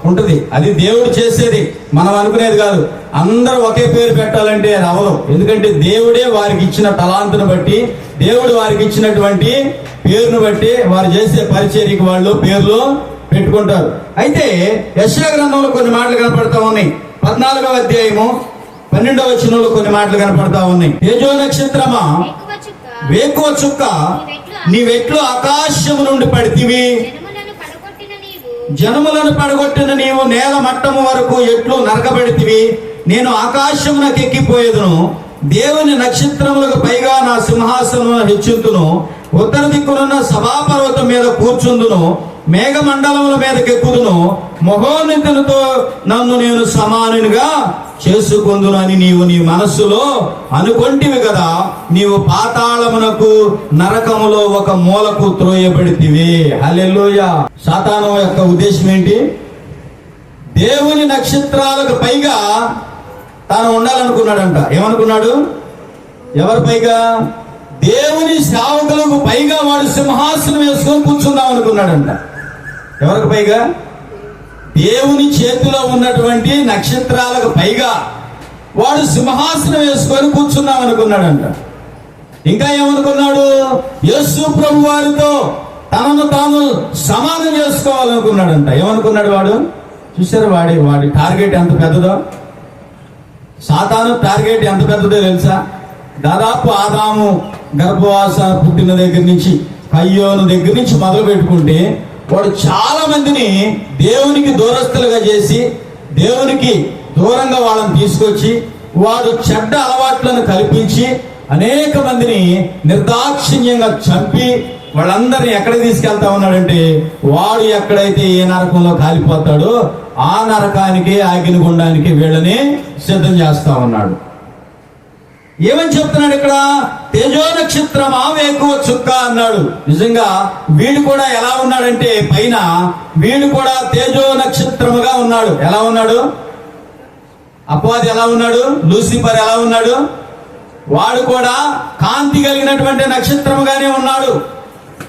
ఉంటుంది. అది దేవుడు చేసేది, మనం అనుకునేది కాదు. అందరూ ఒకే పేరు పెట్టాలంటే అది అవదు. ఎందుకంటే దేవుడే వారికి ఇచ్చిన తలాంతును బట్టి, దేవుడు వారికి ఇచ్చినటువంటి పేరును బట్టి వారు చేసే పరిచర్యకి వాళ్ళు పేర్లు పెట్టుకుంటారు. అయితే యెషయా గ్రంథంలో కొన్ని మాటలు కనపడతా ఉన్నాయి. 14వ అధ్యాయము 12వ వచనంలో కొన్ని మాటలు కనపడతా ఉన్నాయి. తేజో నక్షత్రమా, వేకువ చుక్క, నీవెట్లు ఆకాశము నుండి పడితివి, జనములను పడగొట్టిన నీవు నేల మట్టము వరకు ఎట్లు నరకబడితివి. నేను ఆకాశమునకు ఎక్కిపోయేదును, దేవుని నక్షత్రములకు పైగా నా సింహాసనమును హెచ్చుతును, ఉత్తర దిక్కునున్న సభాపర్వతం మీద కూర్చుందును, మేఘమండలముల మీదకి ఎక్కుదును, మహోన్నతులతో నన్ను నేను సమానునిగా చేసుకుందును అని నీవు నీ మనస్సులో అనుకొంటివి కదా. నీవు పాతాళమునకు, నరకములో ఒక మూలకు త్రోయబడితివి. హల్లెలూయా. సాతాను యొక్క ఉద్దేశం ఏంటి? దేవుని నక్షత్రాలకు పైగా తాను ఉండాలనుకున్నాడంట. ఏమనుకున్నాడు? ఎవరి పైగా? దేవుని సేవకులకు పైగా వాడు సింహాసనం వేసుకొని కూర్చుందాం అనుకున్నాడంట. ఎవరికి పైగా? దేవుని చేతిలో ఉన్నటువంటి నక్షత్రాలకు పైగా వాడు సింహాసనం వేసుకొని కూర్చుందాం అనుకున్నాడంట. ఇంకా ఏమనుకున్నాడు? యేసు ప్రభు వారితో తనను తాను సమానం చేసుకోవాలనుకున్నాడంట. ఏమనుకున్నాడు వాడు? చూసారు వాడి టార్గెట్ ఎంత పెద్దదో? సాతాను టార్గెట్ ఎంత పెద్దదో తెలుసా? దాదాపు ఆదాము గర్భవాస పుట్టిన దగ్గర నుంచి కయ్యోను దగ్గర నుంచి మొదలు పెట్టుకుంటే వాడు చాలా మందిని దేవునికి దూరస్తులుగా చేసి దేవునికి దూరంగా వాళ్ళని తీసుకొచ్చి వాడు చెడ్డ అలవాట్లను కల్పించి అనేక మందిని నిర్దాక్షిణ్యంగా చంపి వాళ్ళందరినీ ఎక్కడికి తీసుకెళ్తా ఉన్నాడంటే వాడు ఎక్కడైతే ఏ నరకంలో కాలిపోతాడో ఆ నరకానికి అగ్నిగుండానికి వీళ్ళని సిద్ధం చేస్తా ఉన్నాడు. ఏమని చెప్తున్నాడు ఇక్కడ? తేజో నక్షత్రమా వేకువ చుక్క అన్నాడు. నిజంగా వీడు కూడా ఎలా ఉన్నాడంటే పైన వీడు కూడా తేజో నక్షత్రముగా ఉన్నాడు. ఎలా ఉన్నాడు? అపవాది ఎలా ఉన్నాడు? లూసిఫర్ ఎలా ఉన్నాడు? వాడు కూడా కాంతి కలిగినటువంటి నక్షత్రముగానే ఉన్నాడు,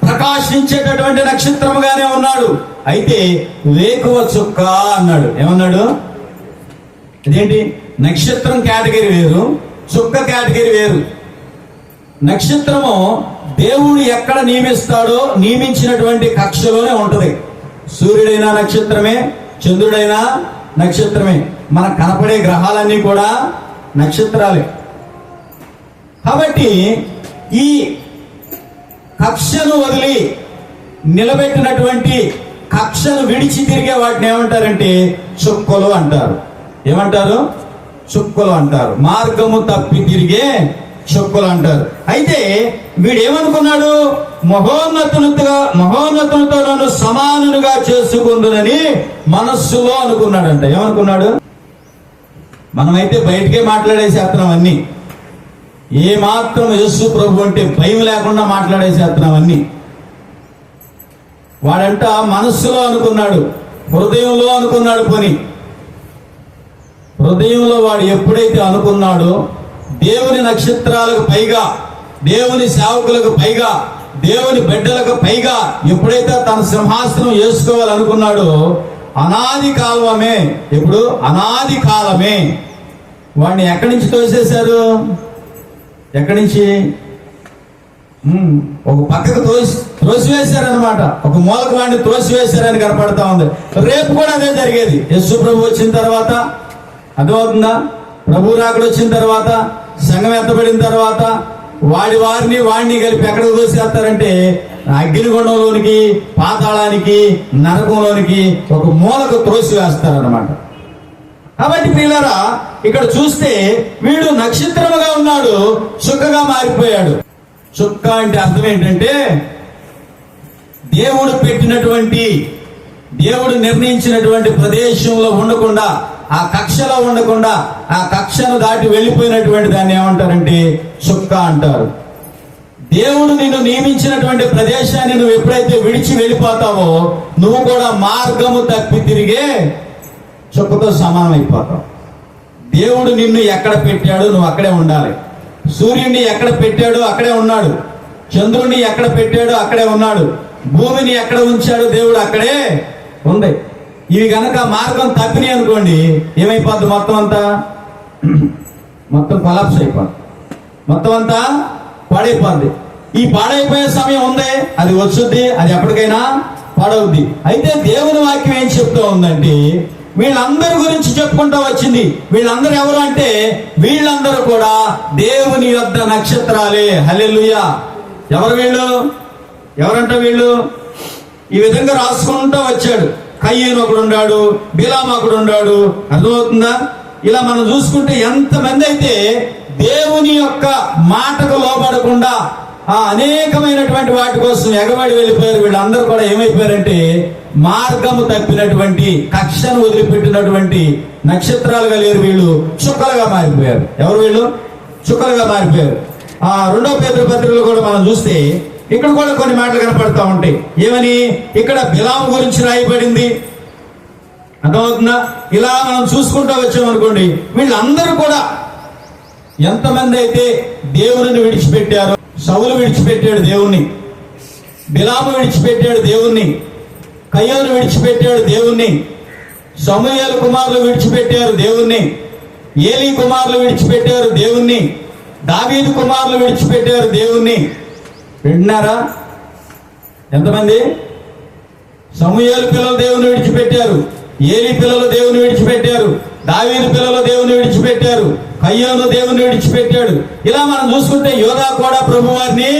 ప్రకాశించేటటువంటి నక్షత్రముగానే ఉన్నాడు. అయితే వేకువ చుక్క అన్నాడు. ఏమన్నాడు? ఇదేంటి? నక్షత్రం కేటగిరీ వేరు, చుక్క కేటగిరీ వేరు. నక్షత్రము దేవుడు ఎక్కడ నియమిస్తాడో నియమించినటువంటి కక్షలోనే ఉంటది. సూర్యుడైనా నక్షత్రమే, చంద్రుడైనా నక్షత్రమే. మనకు కనపడే గ్రహాలన్నీ కూడా నక్షత్రాలే. కాబట్టి ఈ కక్షను వదిలి నిలబెట్టినటువంటి కక్షను విడిచి తిరిగే వాటిని ఏమంటారంటే చుక్కలు అంటారు. ఏమంటారు? చుక్కలు అంటారు. మార్గము తప్పి తిరిగే చుక్కలు అంటారు. అయితే వీడేమనుకున్నాడు? మహోన్నతునితో నన్ను సమానునిగా చేసుకుందునని మనస్సులో అనుకున్నాడంట. ఏమనుకున్నాడు? మనమైతే బయటకే మాట్లాడేసేస్తున్నాం అన్ని. ఏ మాత్రం యేసు ప్రభు అంటే భయం లేకుండా మాట్లాడేసేస్తున్నాం అన్ని. వాడంట మనస్సులో అనుకున్నాడు, హృదయంలో అనుకున్నాడు. పోని హృదయంలో వాడు ఎప్పుడైతే అనుకున్నాడో దేవుని నక్షత్రాలకు పైగా, దేవుని సేవకులకు పైగా, దేవుని బిడ్డలకు పైగా ఎప్పుడైతే తన సింహాసనం వేసుకోవాలనుకున్నాడో అనాది కాలమే, ఎప్పుడు అనాది కాలమే వాడిని ఎక్కడి నుంచి తోసేశారు? ఎక్కడి నుంచి? ఒక పక్కకు త్రోసివేశారనమాట. ఒక మూలకు వాడిని త్రోసివేశారని కనపడతా ఉంది. రేపు కూడా అదే జరిగేది. యేసు ప్రభు వచ్చిన తర్వాత అర్థమవుతుందా? ప్రభు రాకడ వచ్చిన తర్వాత, సంఘం ఎత్తబడిన తర్వాత వాడిని కలిపి ఎక్కడికి తోసేస్తారంటే అగ్నిగుండంలోనికి, పాతాళానికి, నరకంలోనికి ఒక మూలకు త్రోసివేస్తారనమాట. కాబట్టి ప్రియులారా, ఇక్కడ చూస్తే వీడు నక్షత్రముగా ఉన్నాడు, చుక్కగా మారిపోయాడు. చుక్క అంటే అర్థం ఏంటంటే దేవుడు పెట్టినటువంటి, దేవుడు నిర్ణయించినటువంటి ప్రదేశంలో ఉండకుండా, ఆ కక్షలో ఉండకుండా, ఆ కక్షను దాటి వెళ్ళిపోయినటువంటి దాన్ని ఏమంటారంటే చుక్క అంటారు. దేవుడు నిన్ను నియమించినటువంటి ప్రదేశాన్ని నువ్వు ఎప్పుడైతే విడిచి వెళ్ళిపోతావో నువ్వు కూడా మార్గము తప్పి తిరిగే చుక్కతో సమానం అయిపోతావు. దేవుడు నిన్ను ఎక్కడ పెట్టాడో నువ్వు అక్కడే ఉండాలి. సూర్యుడిని ఎక్కడ పెట్టాడో అక్కడే ఉన్నాడు, చంద్రుడిని ఎక్కడ పెట్టాడో అక్కడే ఉన్నాడు, భూమిని ఎక్కడ ఉంచాడో దేవుడు అక్కడే ఉంది. ఇవి గనక మార్గం తప్పినాయి అనుకోండి, ఏమైపోద్ది? మొత్తం కొలాప్స్ అయిపోద్ది, మొత్తం అంతా పాడైపోద్ది. ఈ పాడైపోయే సమయం ఉంది, అది వచ్చుద్ది, అది ఎప్పటికైనా పాడవుద్ది. అయితే దేవుని వాక్యం ఏం చెప్తూ ఉందంటే వీళ్ళందరి గురించి చెప్పుకుంటూ వచ్చింది. వీళ్ళందరూ ఎవరు అంటే వీళ్ళందరూ కూడా దేవుని యొద్ద నక్షత్రాలే. హల్లెలూయా. ఎవరు వీళ్ళు? ఎవరంట వీళ్ళు? ఈ విధంగా రాసుకుంటూ వచ్చాడు. కయ్యేను ఒకడు ఉన్నాడు, బిలాము ఒకడు ఉన్నాడు. అర్థమవుతుందా? ఇలా మనం చూసుకుంటే ఎంతమంది అయితే దేవుని యొక్క మాటకు లోబడకుండా అనేకమైనటువంటి వాటి కోసం ఎగబడి వెళ్ళిపోయారు. వీళ్ళందరూ కూడా ఏమైపోయారంటే మార్గము తప్పినటువంటి, కక్షను వదిలిపెట్టినటువంటి నక్షత్రాలుగా లేరు, వీళ్ళు చుక్కలుగా మారిపోయారు. ఎవరు వీళ్ళు? చుక్కలుగా మారిపోయారు. 2వ పేతురు పత్రికలో కూడా మనం చూస్తే ఇక్కడ కూడా కొన్ని మాటలు కనపడతా ఉంటాయి. ఏమని? ఇక్కడ బిలాము గురించి రాయబడింది. అర్థమవుతుందా? ఇలా మనం చూసుకుంటూ వచ్చామనుకోండి, వీళ్ళందరూ కూడా ఎంతమంది అయితే దేవుని విడిచిపెట్టారో, సౌలు విడిచిపెట్టాడు దేవుణ్ణి, బిలాము విడిచిపెట్టాడు దేవుణ్ణి, కయ్యోను విడిచిపెట్టాడు దేవుణ్ణి, సమూయేలు కుమారులు విడిచిపెట్టారు దేవుణ్ణి, ఏలీ కుమారులు విడిచిపెట్టారు దేవుణ్ణి, దావీదు కుమారులు విడిచిపెట్టారు దేవుణ్ణి. వింటున్నారా? ఎంతమంది? సమూయేలు పిల్లలు దేవుని విడిచిపెట్టారు, ఏలీ పిల్లలు దేవుని విడిచిపెట్టారు, దావీదు పిల్లలు దేవుని విడిచిపెట్టారు, కయ్యోను దేవుని విడిచిపెట్టాడు. ఇలా మనం చూసుకుంటే యోధా కూడా ప్రభువారిని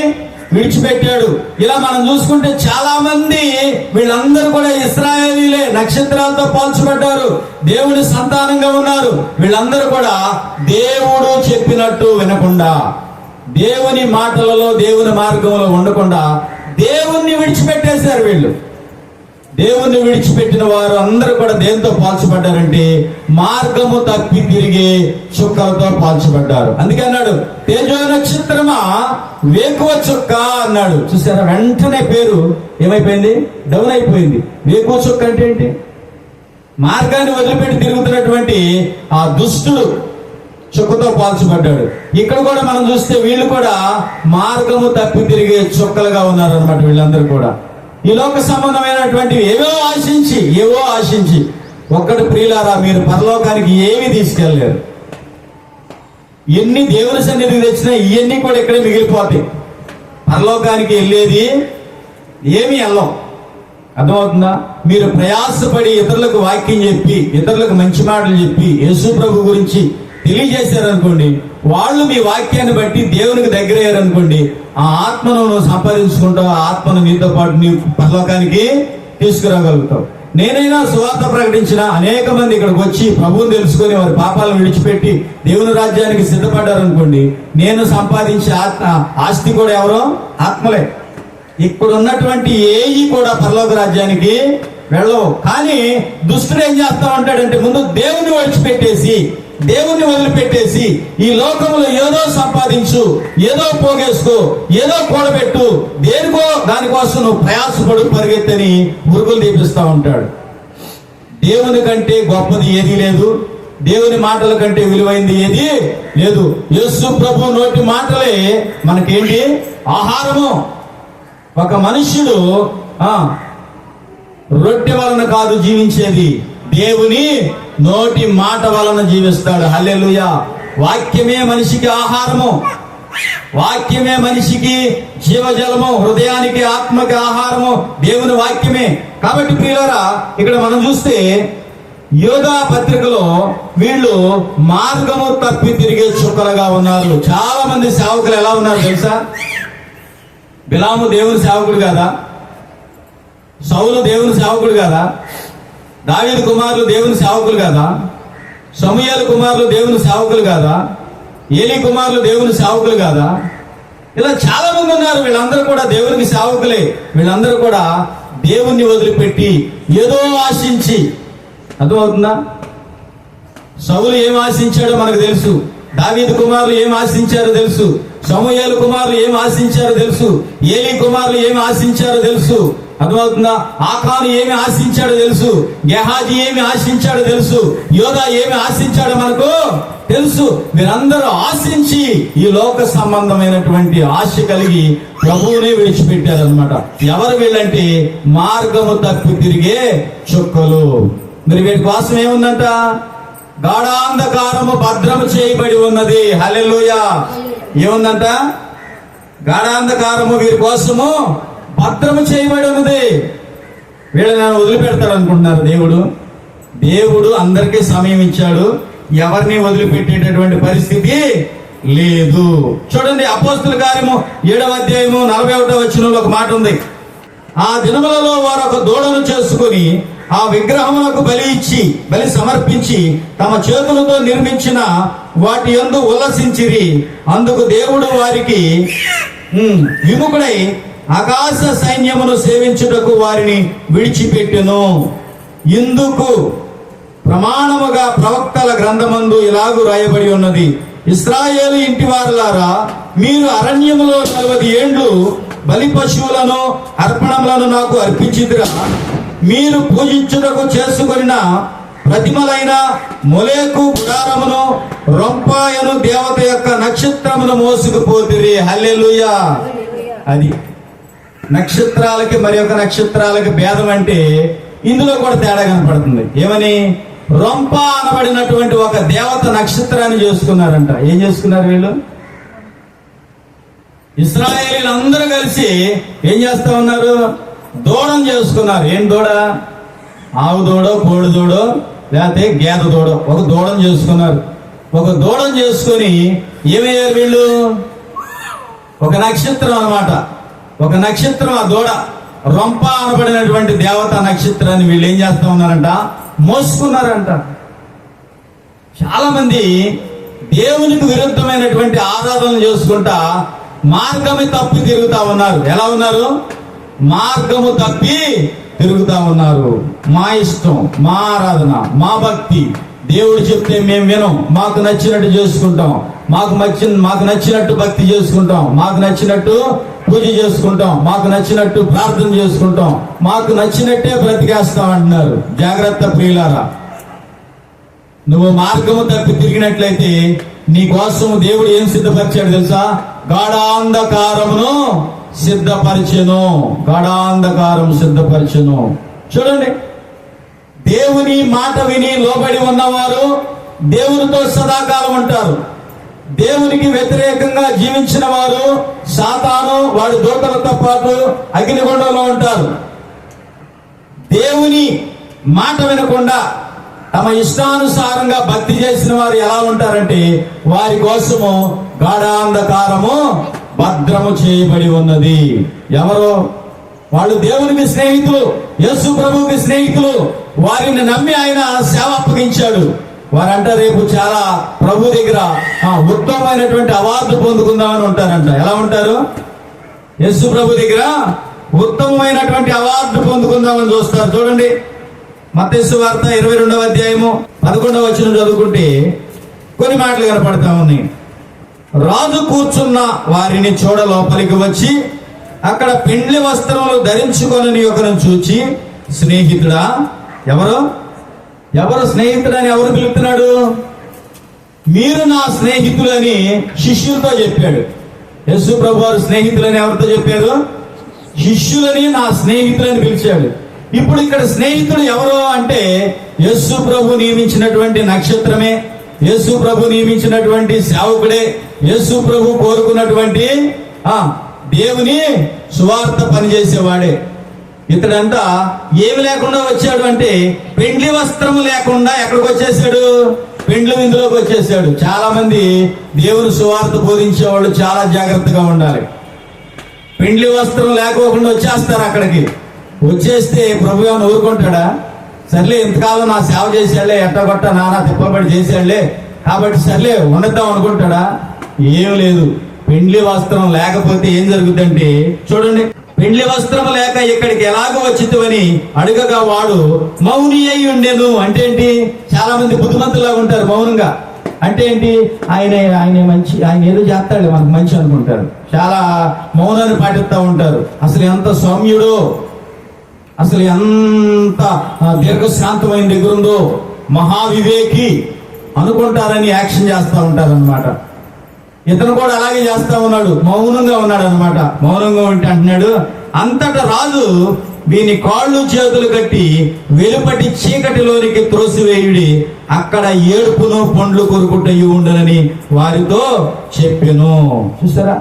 విడిచిపెట్టాడు. ఇలా మనం చూసుకుంటే చాలా మంది వీళ్ళందరూ కూడా ఇశ్రాయేలీలే, నక్షత్రాలతో పోల్చబడ్డారు, దేవుని సంతానంగా ఉన్నారు. వీళ్ళందరూ కూడా దేవుడు చెప్పినట్టు వినకుండా, దేవుని మాటలలో దేవుని మార్గంలో ఉండకుండా దేవుణ్ణి విడిచిపెట్టేశారు. వీళ్ళు దేవుణ్ణి విడిచిపెట్టిన వారు అందరూ కూడా దేంతో పోల్చబడ్డారంటే మార్గము తప్పి తిరిగే చుక్కలతో పోల్చబడ్డారు. అందుకే అన్నాడు, తేజో నక్షత్రమా వేకువ చుక్క అన్నాడు. చూసారా, వెంటనే పేరు ఏమైపోయింది, డౌన్ అయిపోయింది. వేకువ చుక్క అంటే ఏంటి? మార్గాన్ని వదిలిపెట్టి తిరుగుతున్నటువంటి ఆ దుష్టుడు చుక్కతో పోల్చబడ్డాడు. ఇక్కడ కూడా మనం చూస్తే వీళ్ళు కూడా మార్గము తప్పి తిరిగే చుక్కలుగా ఉన్నారు అన్నమాట. వీళ్ళందరూ కూడా ఈ లోక సంబంధమైనటువంటివి ఏవో ఆశించి ఒక్కటి ప్రియులారా, మీరు పరలోకానికి ఏమీ తీసుకెళ్ళలేరు. ఎన్ని దేవుని సన్నిధికి తెచ్చినా ఇవన్నీ కూడా ఇక్కడే మిగిలిపోతాయి. పరలోకానికి వెళ్ళేది ఏమీ వెళ్ళం. అర్థమవుతుందా? మీరు ప్రయాసపడి ఇతరులకు వాక్యం చెప్పి, ఇతరులకు మంచి మాటలు చెప్పి యేసు ప్రభు గురించి తెలియజేశారనుకోండి, వాళ్ళు మీ వాక్యాన్ని బట్టి దేవునికి దగ్గర అయ్యారనుకోండి, ఆ ఆత్మను నువ్వు సంపాదించుకుంటావు. ఆ ఆత్మను నీతో పాటు నీ పరలోకానికి తీసుకురాగలుగుతావు. నేనైనా సువార్త ప్రకటించిన అనేక మంది ఇక్కడికి వచ్చి ప్రభువుని తెలుసుకొని వారి పాపాలను విడిచిపెట్టి దేవుని రాజ్యానికి సిద్ధపడ్డారనుకోండి, నేను సంపాదించే ఆస్తి కూడా ఎవరో ఆత్మలే. ఇక్కడ ఉన్నటువంటి ఏవి కూడా పరలోక రాజ్యానికి వెళ్ళవు. కానీ దుష్టుడు ఏం చేస్తా ఉంటాడంటే, ముందు దేవుని దేవుణ్ణి వదిలిపెట్టేసి ఈ లోకంలో ఏదో సంపాదించు, ఏదో పోగేసుకో, ఏదో కూడబెట్టు, దేనికో దానికోసం నువ్వు ప్రయాసపడు, పరిగెత్తని మురుగులు తీపిస్తా ఉంటాడు. దేవుని కంటే గొప్పది ఏదీ లేదు, దేవుని మాటల కంటే విలువైంది ఏది లేదు. యేసు ప్రభు నోటి మాటలే మనకేంటి? ఆహారము. ఒక మనుష్యుడు రొట్టె వలన కాదు జీవించేది, దేవుని నోటి మాట వలన జీవిస్తాడు. హల్లెలూయా. వాక్యమే మనిషికి ఆహారము, వాక్యమే మనిషికి జీవజలము, హృదయానికి ఆత్మకి ఆహారము దేవుని వాక్యమే. కాబట్టి ప్రియులారా, ఇక్కడ మనం చూస్తే యోధా పత్రికలో వీళ్ళు మార్గము తప్పి తిరిగే చుక్కలుగా ఉన్నారు. చాలా మంది సేవకులు ఎలా ఉన్నారు తెలుసా? బిలాము దేవుని సేవకుడు కాదా? సౌలు దేవుని సేవకుడు కాదా? దావీదు కుమారులు దేవుని సేవకులు కాదా? సమూయేలు కుమారులు దేవుని సేవకులు కాదా? ఏలీ కుమారులు దేవుని సేవకులు కాదా? ఇలా చాలా మంది ఉన్నారు. వీళ్ళందరూ కూడా దేవునికి సేవకులే. వీళ్ళందరూ కూడా దేవుణ్ణి వదిలిపెట్టి ఏదో ఆశించి, అర్థమవుతుందా? సౌలు ఏం ఆశించాడో మనకు తెలుసు, దావీదు కుమారులు ఏం ఆశించారో తెలుసు, సమూయేలు కుమారులు ఏం ఆశించారో తెలుసు, ఏలీ కుమారులు ఏం ఆశించారో తెలుసు. అర్థమవుతుందా? ఆకాను ఏమి ఆశించాడో తెలుసు, గెహాజీ ఏమి ఆశించాడో తెలుసు, యోధా ఏమి ఆశించాడో మనకు తెలుసు. వీరందరూ ఆశించి ఈ లోక సంబంధమైనటువంటి ఆశ కలిగి ప్రభువునే విడిచిపెట్టారనమాట. ఎవరు వీళ్ళంటే మార్గము తప్పి తిరిగే చుక్కలు. మరి వీటి కోసం ఏముందంట? గాఢాంధకారము భద్రము చేయబడి ఉన్నది. హల్లెలూయా. ఏముందంట? గాఢాంధకారము వీరి కోసము భద్రము చేయబడి ఉన్నది. వీళ్ళని వదిలిపెడతాడు అనుకుంటున్నారు దేవుడు అందరికీ సమయం ఇచ్చాడు, ఎవరిని వదిలిపెట్టేటటువంటి పరిస్థితి లేదు. చూడండి, అపోస్తుల కార్యము 7వ అధ్యాయము 41వ వచనంలో ఒక మాట ఉంది. ఆ దినములలో వారు ఒక దూడను చేసుకుని ఆ విగ్రహములకు బలి సమర్పించి తమ చేతులతో నిర్మించిన వాటి యందు ఉల్లసించిరి. అందుకు దేవుడు వారికి విముఖుడై ఆకాశ సైన్యమును సేవించుటకు వారిని విడిచిపెట్టెను. ఇందుకు ప్రమాణముగా ప్రవక్తల గ్రంథమందు ఇలాగు రాయబడి ఉన్నది, ఇశ్రాయేలు ఇంటి వారులారా, మీరు అరణ్యములో 40 ఏండ్లు బలి పశువులను అర్పణములను నాకు అర్పించిదిరా. మీరు పూజించుటకు చేసుకొనిన ప్రతిమలైన మొలేకు గుడారమును రొంపాయను దేవత యొక్క నక్షత్రమును మోసుకుపోతిరి. హల్లెలూయా. అది నక్షత్రాలకి మరి ఒక నక్షత్రాలకి భేదం అంటే ఇందులో కూడా తేడా కనపడుతుంది. ఏమని? రొంప అనబడినటువంటి ఒక దేవత నక్షత్రాన్ని చేసుకున్నారంట. ఏం చేసుకున్నారు వీళ్ళు? ఇశ్రాయేలీలు అందరూ కలిసి ఏం చేస్తా ఉన్నారు? దూడను చేసుకున్నారు. ఏం దూడ? ఆవు దూడో, కోడి దూడో, లేకపోతే గేదె దూడో ఒక దూడను చేసుకున్నారు. ఒక దూడం చేసుకొని ఏమయ్యారు వీళ్ళు? ఒక నక్షత్రం అన్నమాట. ఒక నక్షత్రం, ఆ దూడ రొంప అనబడినటువంటి దేవతా నక్షత్రాన్ని వీళ్ళు ఏం చేస్తా ఉన్నారంట? మోసుకున్నారంట. చాలా మంది దేవునికి విరుద్ధమైనటువంటి ఆరాధనలు చేసుకుంటా మార్గము తప్పి తిరుగుతా ఉన్నారు. ఎలా ఉన్నారు? మార్గము తప్పి తిరుగుతా ఉన్నారు. మా ఇష్టం, మా ఆరాధన, మా భక్తి, దేవుడు చెప్తే మేము వినం, మాకు నచ్చినట్టు చేసుకుంటాం, మాకు నచ్చినట్టు భక్తి చేసుకుంటాం, మాకు నచ్చినట్టు పూజ చేసుకుంటాం, మాకు నచ్చినట్టు ప్రార్థన చేసుకుంటాం, మాకు నచ్చినట్టే బ్రతికేస్తాం అంటున్నారు. జాగ్రత్త ప్రియులారా, నువ్వు మార్గము తప్పి తిరిగినట్లయితే నీ కోసం దేవుడు ఏం సిద్ధపరిచాడు తెలుసా? గాఢాంధకారమును సిద్ధపరిచెను. గాఢాంధకారం సిద్ధపరిచెను. చూడండి, దేవుని మాట విని లోబడి ఉన్నవారు దేవునితో సదాకాలం ఉంటారు. దేవునికి వ్యతిరేకంగా జీవించిన వారు సాతాను వాడి దూతలతో పాటు అగ్నిగుండంలో ఉంటారు. దేవుని మాట వినకుండా తమ ఇష్టానుసారంగా భక్తి చేసిన వారు ఎలా ఉంటారంటే వారి కోసము గాఢాంధకారము భద్రము చేయబడి ఉన్నది. ఎవరో వాళ్ళు దేవునికి స్నేహితులు, యేసు ప్రభువుకి స్నేహితులు. వారిని నమ్మి ఆయన సేవ అప్పగించాడు. వారంట రేపు చాలా ప్రభు దగ్గర ఉత్తమమైనటువంటి అవార్డు పొందుకుందామని ఉంటారంట. ఎలా ఉంటారు? యేసు ప్రభు దగ్గర ఉత్తమమైనటువంటి అవార్డు పొందుకుందామని చూస్తారు. చూడండి, మత్తయి సువార్త 22వ అధ్యాయము 11వ వచనం చదువుకుంటే కొన్ని మాటలు కనపడతా ఉన్నాయి. రాజు కూర్చున్న వారిని చూడ లోపలికి వచ్చి అక్కడ పెండ్లి వస్త్రములు ధరించుకొని ఒకరిని చూచి, స్నేహితుడా, ఎవరు స్నేహితుడని ఎవరు పిలుస్తున్నాడు? మీరు నా స్నేహితులని శిష్యులతో చెప్పాడు. యేసు ప్రభు వారు స్నేహితులని ఎవరితో చెప్పారు? శిష్యులని నా స్నేహితులని పిలిచాడు. ఇప్పుడు ఇక్కడ స్నేహితుడు ఎవరు అంటే యేసు ప్రభు నియమించినటువంటి నక్షత్రమే, యేసు ప్రభు నియమించినటువంటి సేవకుడే, యేసు ప్రభు కోరుకున్నటువంటి దేవుని సువార్త పనిచేసేవాడే. ఇతడంతా ఏమి లేకుండా వచ్చాడు అంటే పెండ్లి వస్త్రము లేకుండా ఎక్కడికి వచ్చేసాడు? పెండ్లి విందులోకి వచ్చేసాడు. చాలా మంది దేవుని సువార్త బోధించేవాళ్ళు చాలా జాగ్రత్తగా ఉండాలి. పెండ్లి వస్త్రం లేకోకుండా వచ్చేస్తారు. అక్కడికి వచ్చేస్తే ప్రభు ఏమైనా ఊరుకుంటాడా? సర్లే, ఇంతకాలం నా సేవ చేశాడులే, ఎట్టగొట్ట నానా తిప్పబడి చేశాడులే కాబట్టి సర్లే ఉండద్దాం అనుకుంటాడా? ఏం లేదు. పెండ్లి వస్త్రం లేకపోతే ఏం జరుగుతుందంటే, చూడండి, పెండ్లి వస్త్రం లేక ఇక్కడికి ఎలాగో వచ్చితువని అడగగా వాడు మౌని అయి ఉండేను. అంటే ఏంటి? చాలా మంది బుద్ధిమంతులాగా ఉంటారు. మౌనంగా అంటే ఏంటి? ఆయన మంచి, ఆయన ఏదో చేస్తాడు మనకు మంచి అనుకుంటారు. చాలా మౌనాన్ని పాటిస్తూ ఉంటారు. అసలు ఎంత సౌమ్యుడో, అసలు ఎంత దీర్ఘశాంతమైన దగ్గర ఉందో, మహావివేకి అనుకుంటారని యాక్షన్ చేస్తూ ఉంటారు అనమాట. ఇతను కూడా అలాగే చేస్తా ఉన్నాడు, మౌనంగా ఉన్నాడు అనమాట. మౌనంగా ఉంటే అంటున్నాడు, అంతటా రాజు వీని కాళ్ళు చేతులు కట్టి వెలుపటి చీకటిలోనికి త్రోసివేయుడి, అక్కడ ఏడుపును పండ్లు కొరుకుటయ్యి ఉండనని వారితో చెప్పెను. చూసారా?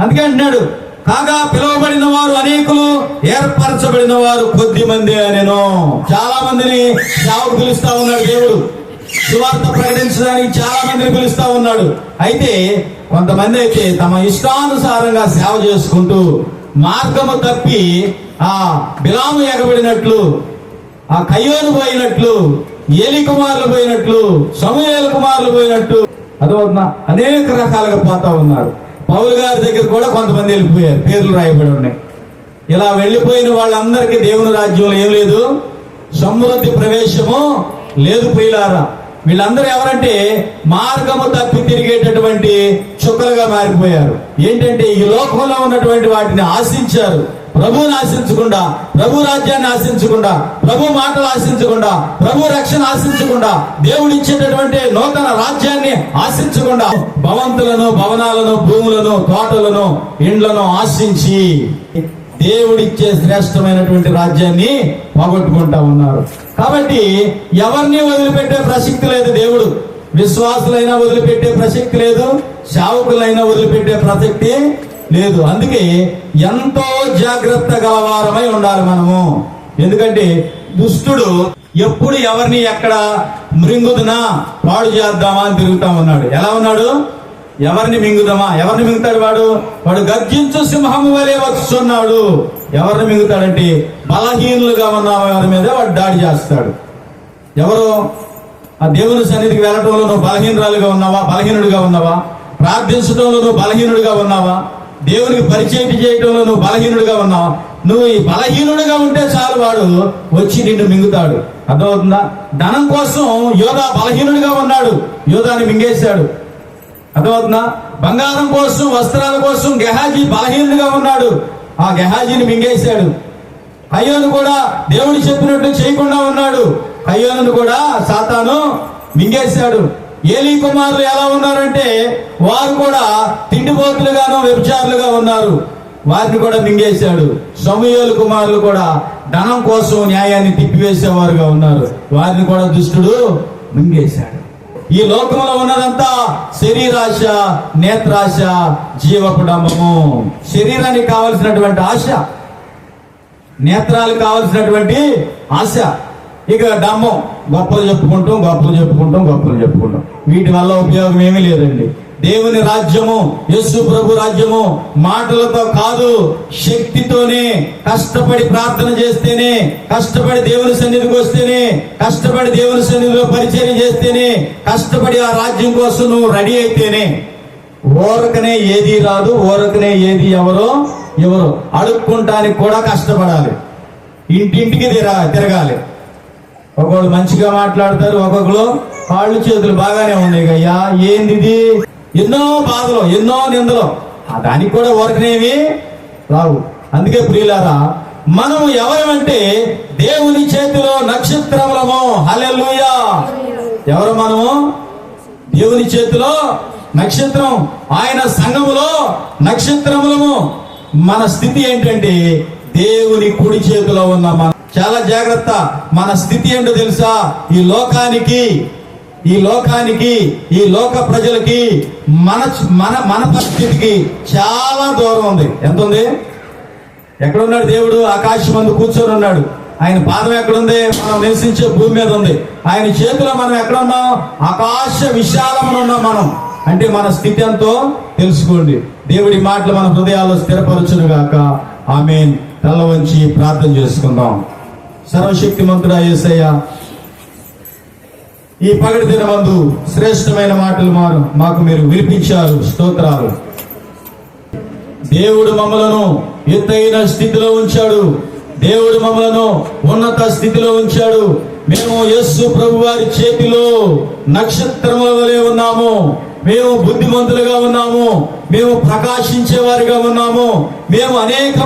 అందుకే అంటున్నాడు, కాగా పిలువబడిన వారు అనేకులు, ఏర్పరచబడిన వారు కొద్ది మంది అనేను. చాలా మందిని సేవకు పిలుస్తా ఉన్నాడు దేవుడు. సువార్త ప్రకటించడానికి చాలా మందిని పిలుస్తా ఉన్నాడు. అయితే కొంతమంది అయితే తమ ఇష్టానుసారంగా సేవ చేసుకుంటూ మార్గము తప్పి బిలాము ఎగబడినట్లు, కయ్యోను పోయినట్లు, ఏలి కుమారులు పోయినట్లు, సమూయేలు కుమారులు పోయినట్టు అనేక రకాలుగా పోతా ఉన్నారు. పౌలు గారి దగ్గర కూడా కొంతమంది వెళ్ళిపోయారు, పేర్లు రాయబడి ఉన్నాయి. ఇలా వెళ్ళిపోయిన వాళ్ళందరికీ దేవుని రాజ్యంలో ఏం లేదు, సమృద్ధి ప్రవేశము లేదు. ప్రియులారా, వీళ్ళందరూ ఎవరంటే మార్గము తప్పి తిరిగేటటువంటి చుక్కలుగా మారిపోయారు. ఏంటంటే ఈ లోకంలో ఉన్నటువంటి వాటిని ఆశించారు. ప్రభువుని ఆశించకుండా, ప్రభు రాజ్యాన్ని ఆశించకుండా, ప్రభు మాటలు ఆశించకుండా, ప్రభు రక్షణ ఆశించకుండా, దేవుడు ఇచ్చేటటువంటి నూతన రాజ్యాన్ని ఆశించకుండా భవంతులను, భవనాలను, భూములను, తోటలను, ఇండ్లను ఆశించి దేవుడిచ్చే శ్రేష్టమైనటువంటి రాజ్యాన్ని పోగొట్టుకుంటా ఉన్నారు. కాబట్టి ఎవరిని వదిలిపెట్టే ప్రసక్తి లేదు. దేవుడు విశ్వాసులైనా వదిలిపెట్టే ప్రసక్తి లేదు, సేవకులైనా వదిలిపెట్టే ప్రసక్తి లేదు. అందుకే ఎంతో జాగ్రత్త గలవారమై ఉండాలి మనము. ఎందుకంటే దుష్టుడు ఎప్పుడు ఎవరిని ఎక్కడ మృంగుదునా, పాడు చేద్దామా అని తిరుగుతా ఉన్నాడు. ఎలా ఉన్నాడు? ఎవరిని మింగుదామా? ఎవరిని మింగుతాడు వాడు? వాడు గర్జించు సింహము వలె వచ్చున్నాడు. ఎవరిని మింగుతాడంటే బలహీనులుగా ఉన్న వారి మీద వాడు దాడి చేస్తాడు. ఎవరు? ఆ దేవుని సన్నిధికి వెళ్ళటంలో నువ్వు బలహీనురాలుగా ఉన్నావా? బలహీనుడిగా ఉన్నావా? ప్రార్థించడంలో నువ్వు బలహీనుడిగా ఉన్నావా? దేవునికి పరిచయం చేయటంలో నువ్వు బలహీనుడిగా ఉన్నావా? నువ్వు ఈ బలహీనుడిగా ఉంటే చాలు, వాడు వచ్చి నిన్ను మింగుతాడు. అర్థమవుతుందా? ధనం కోసం యోధా బలహీనుడిగా ఉన్నాడు, యోధాని మింగేశాడు. అర్థమవుతుందా? బంగారం కోసం, వస్త్రాల కోసం గెహాజీ బలహీనుడిగా ఉన్నాడు, ఆ గెహాజీని మింగేశాడు. కయ్యోను కూడా దేవుడు చెప్పినట్టు చేయకుండా ఉన్నాడు, కయ్యోను కూడా సాతాను మింగేశాడు. ఏలీ కుమారులు ఎలా ఉన్నారంటే వారు కూడా తిండిపోతులుగాను వ్యభిచారులుగా ఉన్నారు, వారిని కూడా మింగేశాడు. సమూయేలు కుమారులు కూడా ధనం కోసం న్యాయాన్ని తిప్పివేసేవారుగా ఉన్నారు, వారిని కూడా దుష్టుడు మింగేశాడు. ఈ లోకంలో ఉన్నదంతా శరీరాశ, నేత్రాశ, జీవపు డంబము. శరీరానికి కావలసినటువంటి ఆశ, నేత్రాలకు కావలసినటువంటి ఆశ, ఇక డంబం. గొప్పలు చెప్పుకుంటాం, గొప్పలు చెప్పుకుంటాం, గొప్పలు చెప్పుకుంటాం. వీటి వల్ల ఉపయోగం ఏమీ లేదండి. దేవుని రాజ్యము, యేసు ప్రభు రాజ్యము మాటలతో కాదు, శక్తితోనే, కష్టపడి ప్రార్థన చేస్తేనే, కష్టపడి దేవుని సన్నిధికి వస్తేనే, కష్టపడి దేవుని సన్నిధిలో పరిచయం చేస్తేనే, కష్టపడి ఆ రాజ్యం కోసం నువ్వు రెడీ అయితేనే. ఊరకనే ఏది రాదు, ఊరకనే ఏది ఎవరో అడుక్కుంటానికి కూడా కష్టపడాలి, ఇంటింటికి తిరగాలి. ఒకళ్ళు మంచిగా మాట్లాడతారు, ఒక్కొక్కరు కాళ్ళు చేతులు బాగానే ఉన్నాయి అయ్యా, ఏంది ఇది? ఎన్నో బాధలు, ఎన్నో నిందలు, దానికి కూడా ఊరకనేవి రావు. అందుకే ప్రియులారా, మనం ఎవరమంటే దేవుని చేతిలో నక్షత్రములము. హల్లెలూయా! ఎవరు మనము? దేవుని చేతిలో నక్షత్రం, ఆయన సంఘములో నక్షత్రములము. మన స్థితి ఏంటంటే దేవుని కుడి చేతిలో ఉన్న మనం. చాలా జాగ్రత్త. మన స్థితి ఏంటో తెలుసా? ఈ లోకానికి, ఈ లోక ప్రజలకి మన పరిస్థితికి చాలా దూరం ఉంది. ఎంత ఉంది? ఎక్కడున్నాడు దేవుడు? ఆకాశమందు కూర్చొని ఉన్నాడు. ఆయన పాదం ఎక్కడుంది? మనం నివసించే భూమి మీద ఉంది. ఆయన చేతిలో మనం ఎక్కడున్నాం? ఆకాశ విశాలమున ఉన్నాం మనం. అంటే మన స్థితి ఎంతో తెలుసుకోండి. దేవుడి మాటలు మన హృదయాల్లో స్థిరపరచును గాక. ఆమేన్. తల వంచి ప్రార్థన చేసుకుందాం. సర్వశక్తిమంతుడా యేసయ్య, ఈ పగటి దినమందు శ్రేష్టమైన మాటలు మాకు మీరు వినిపించారు. స్తోత్రాలు. దేవుడు మమ్మలను ఎత్తైన స్థితిలో ఉంచాడు, దేవుడు మమ్మలను ఉన్నత స్థితిలో ఉంచాడు. మేము యేసు ప్రభు వారి చేతిలో నక్షత్రముల వలె ఉన్నాము. మేము బుద్ధిమంతులుగా ఉన్నాము, మేము ప్రకాశించే వారిగా ఉన్నాము. మేము అనేక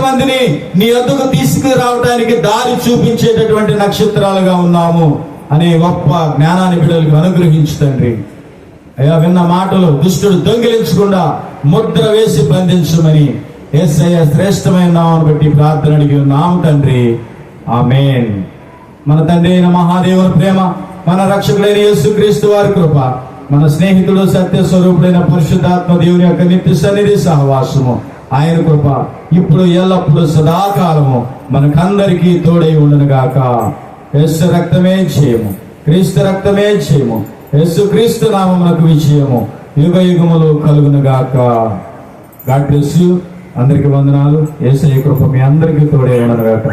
మందిని నీ వద్దకు తీసుకురావడానికి దారి చూపించేటటువంటి నక్షత్రాలుగా ఉన్నాము అనే గొప్ప జ్ఞానాన్ని బిడ్డలకు అనుగ్రహించు తండ్రి. అయ్యా, విన్న మాటలు దుష్టుడు దొంగిలించకుండా ముద్ర వేసి బంధించమని యేసయ్య శ్రేష్టమైన నామమును బట్టి ప్రార్థన అడిగి ఉన్నాము తండ్రి. ఆమేన్. మన తండ్రి అయిన మహాదేవుని ప్రేమ, మన రక్షకుడైన యేసుక్రీస్తు వారి కృప, మన స్నేహితుడు సత్య స్వరూపుడైన పరిశుద్ధాత్మ దేవుని యొక్క నిత్య సన్నిధి సహవాసము, ఆయన కృప ఇప్పుడు ఎల్లప్పుడు సదాకాలము మనకందరికీ తోడై ఉండును గాక. యేసు రక్తమే జయము, క్రీస్తు రక్తమే జయము, యేసు క్రీస్తు నామమునకు విజయము యుగ యుగములు కలుగును గాక. God bless you. అందరికి వందనాలు. యేసయ్య కృప మీ అందరికీ తోడై ఉండును గాక.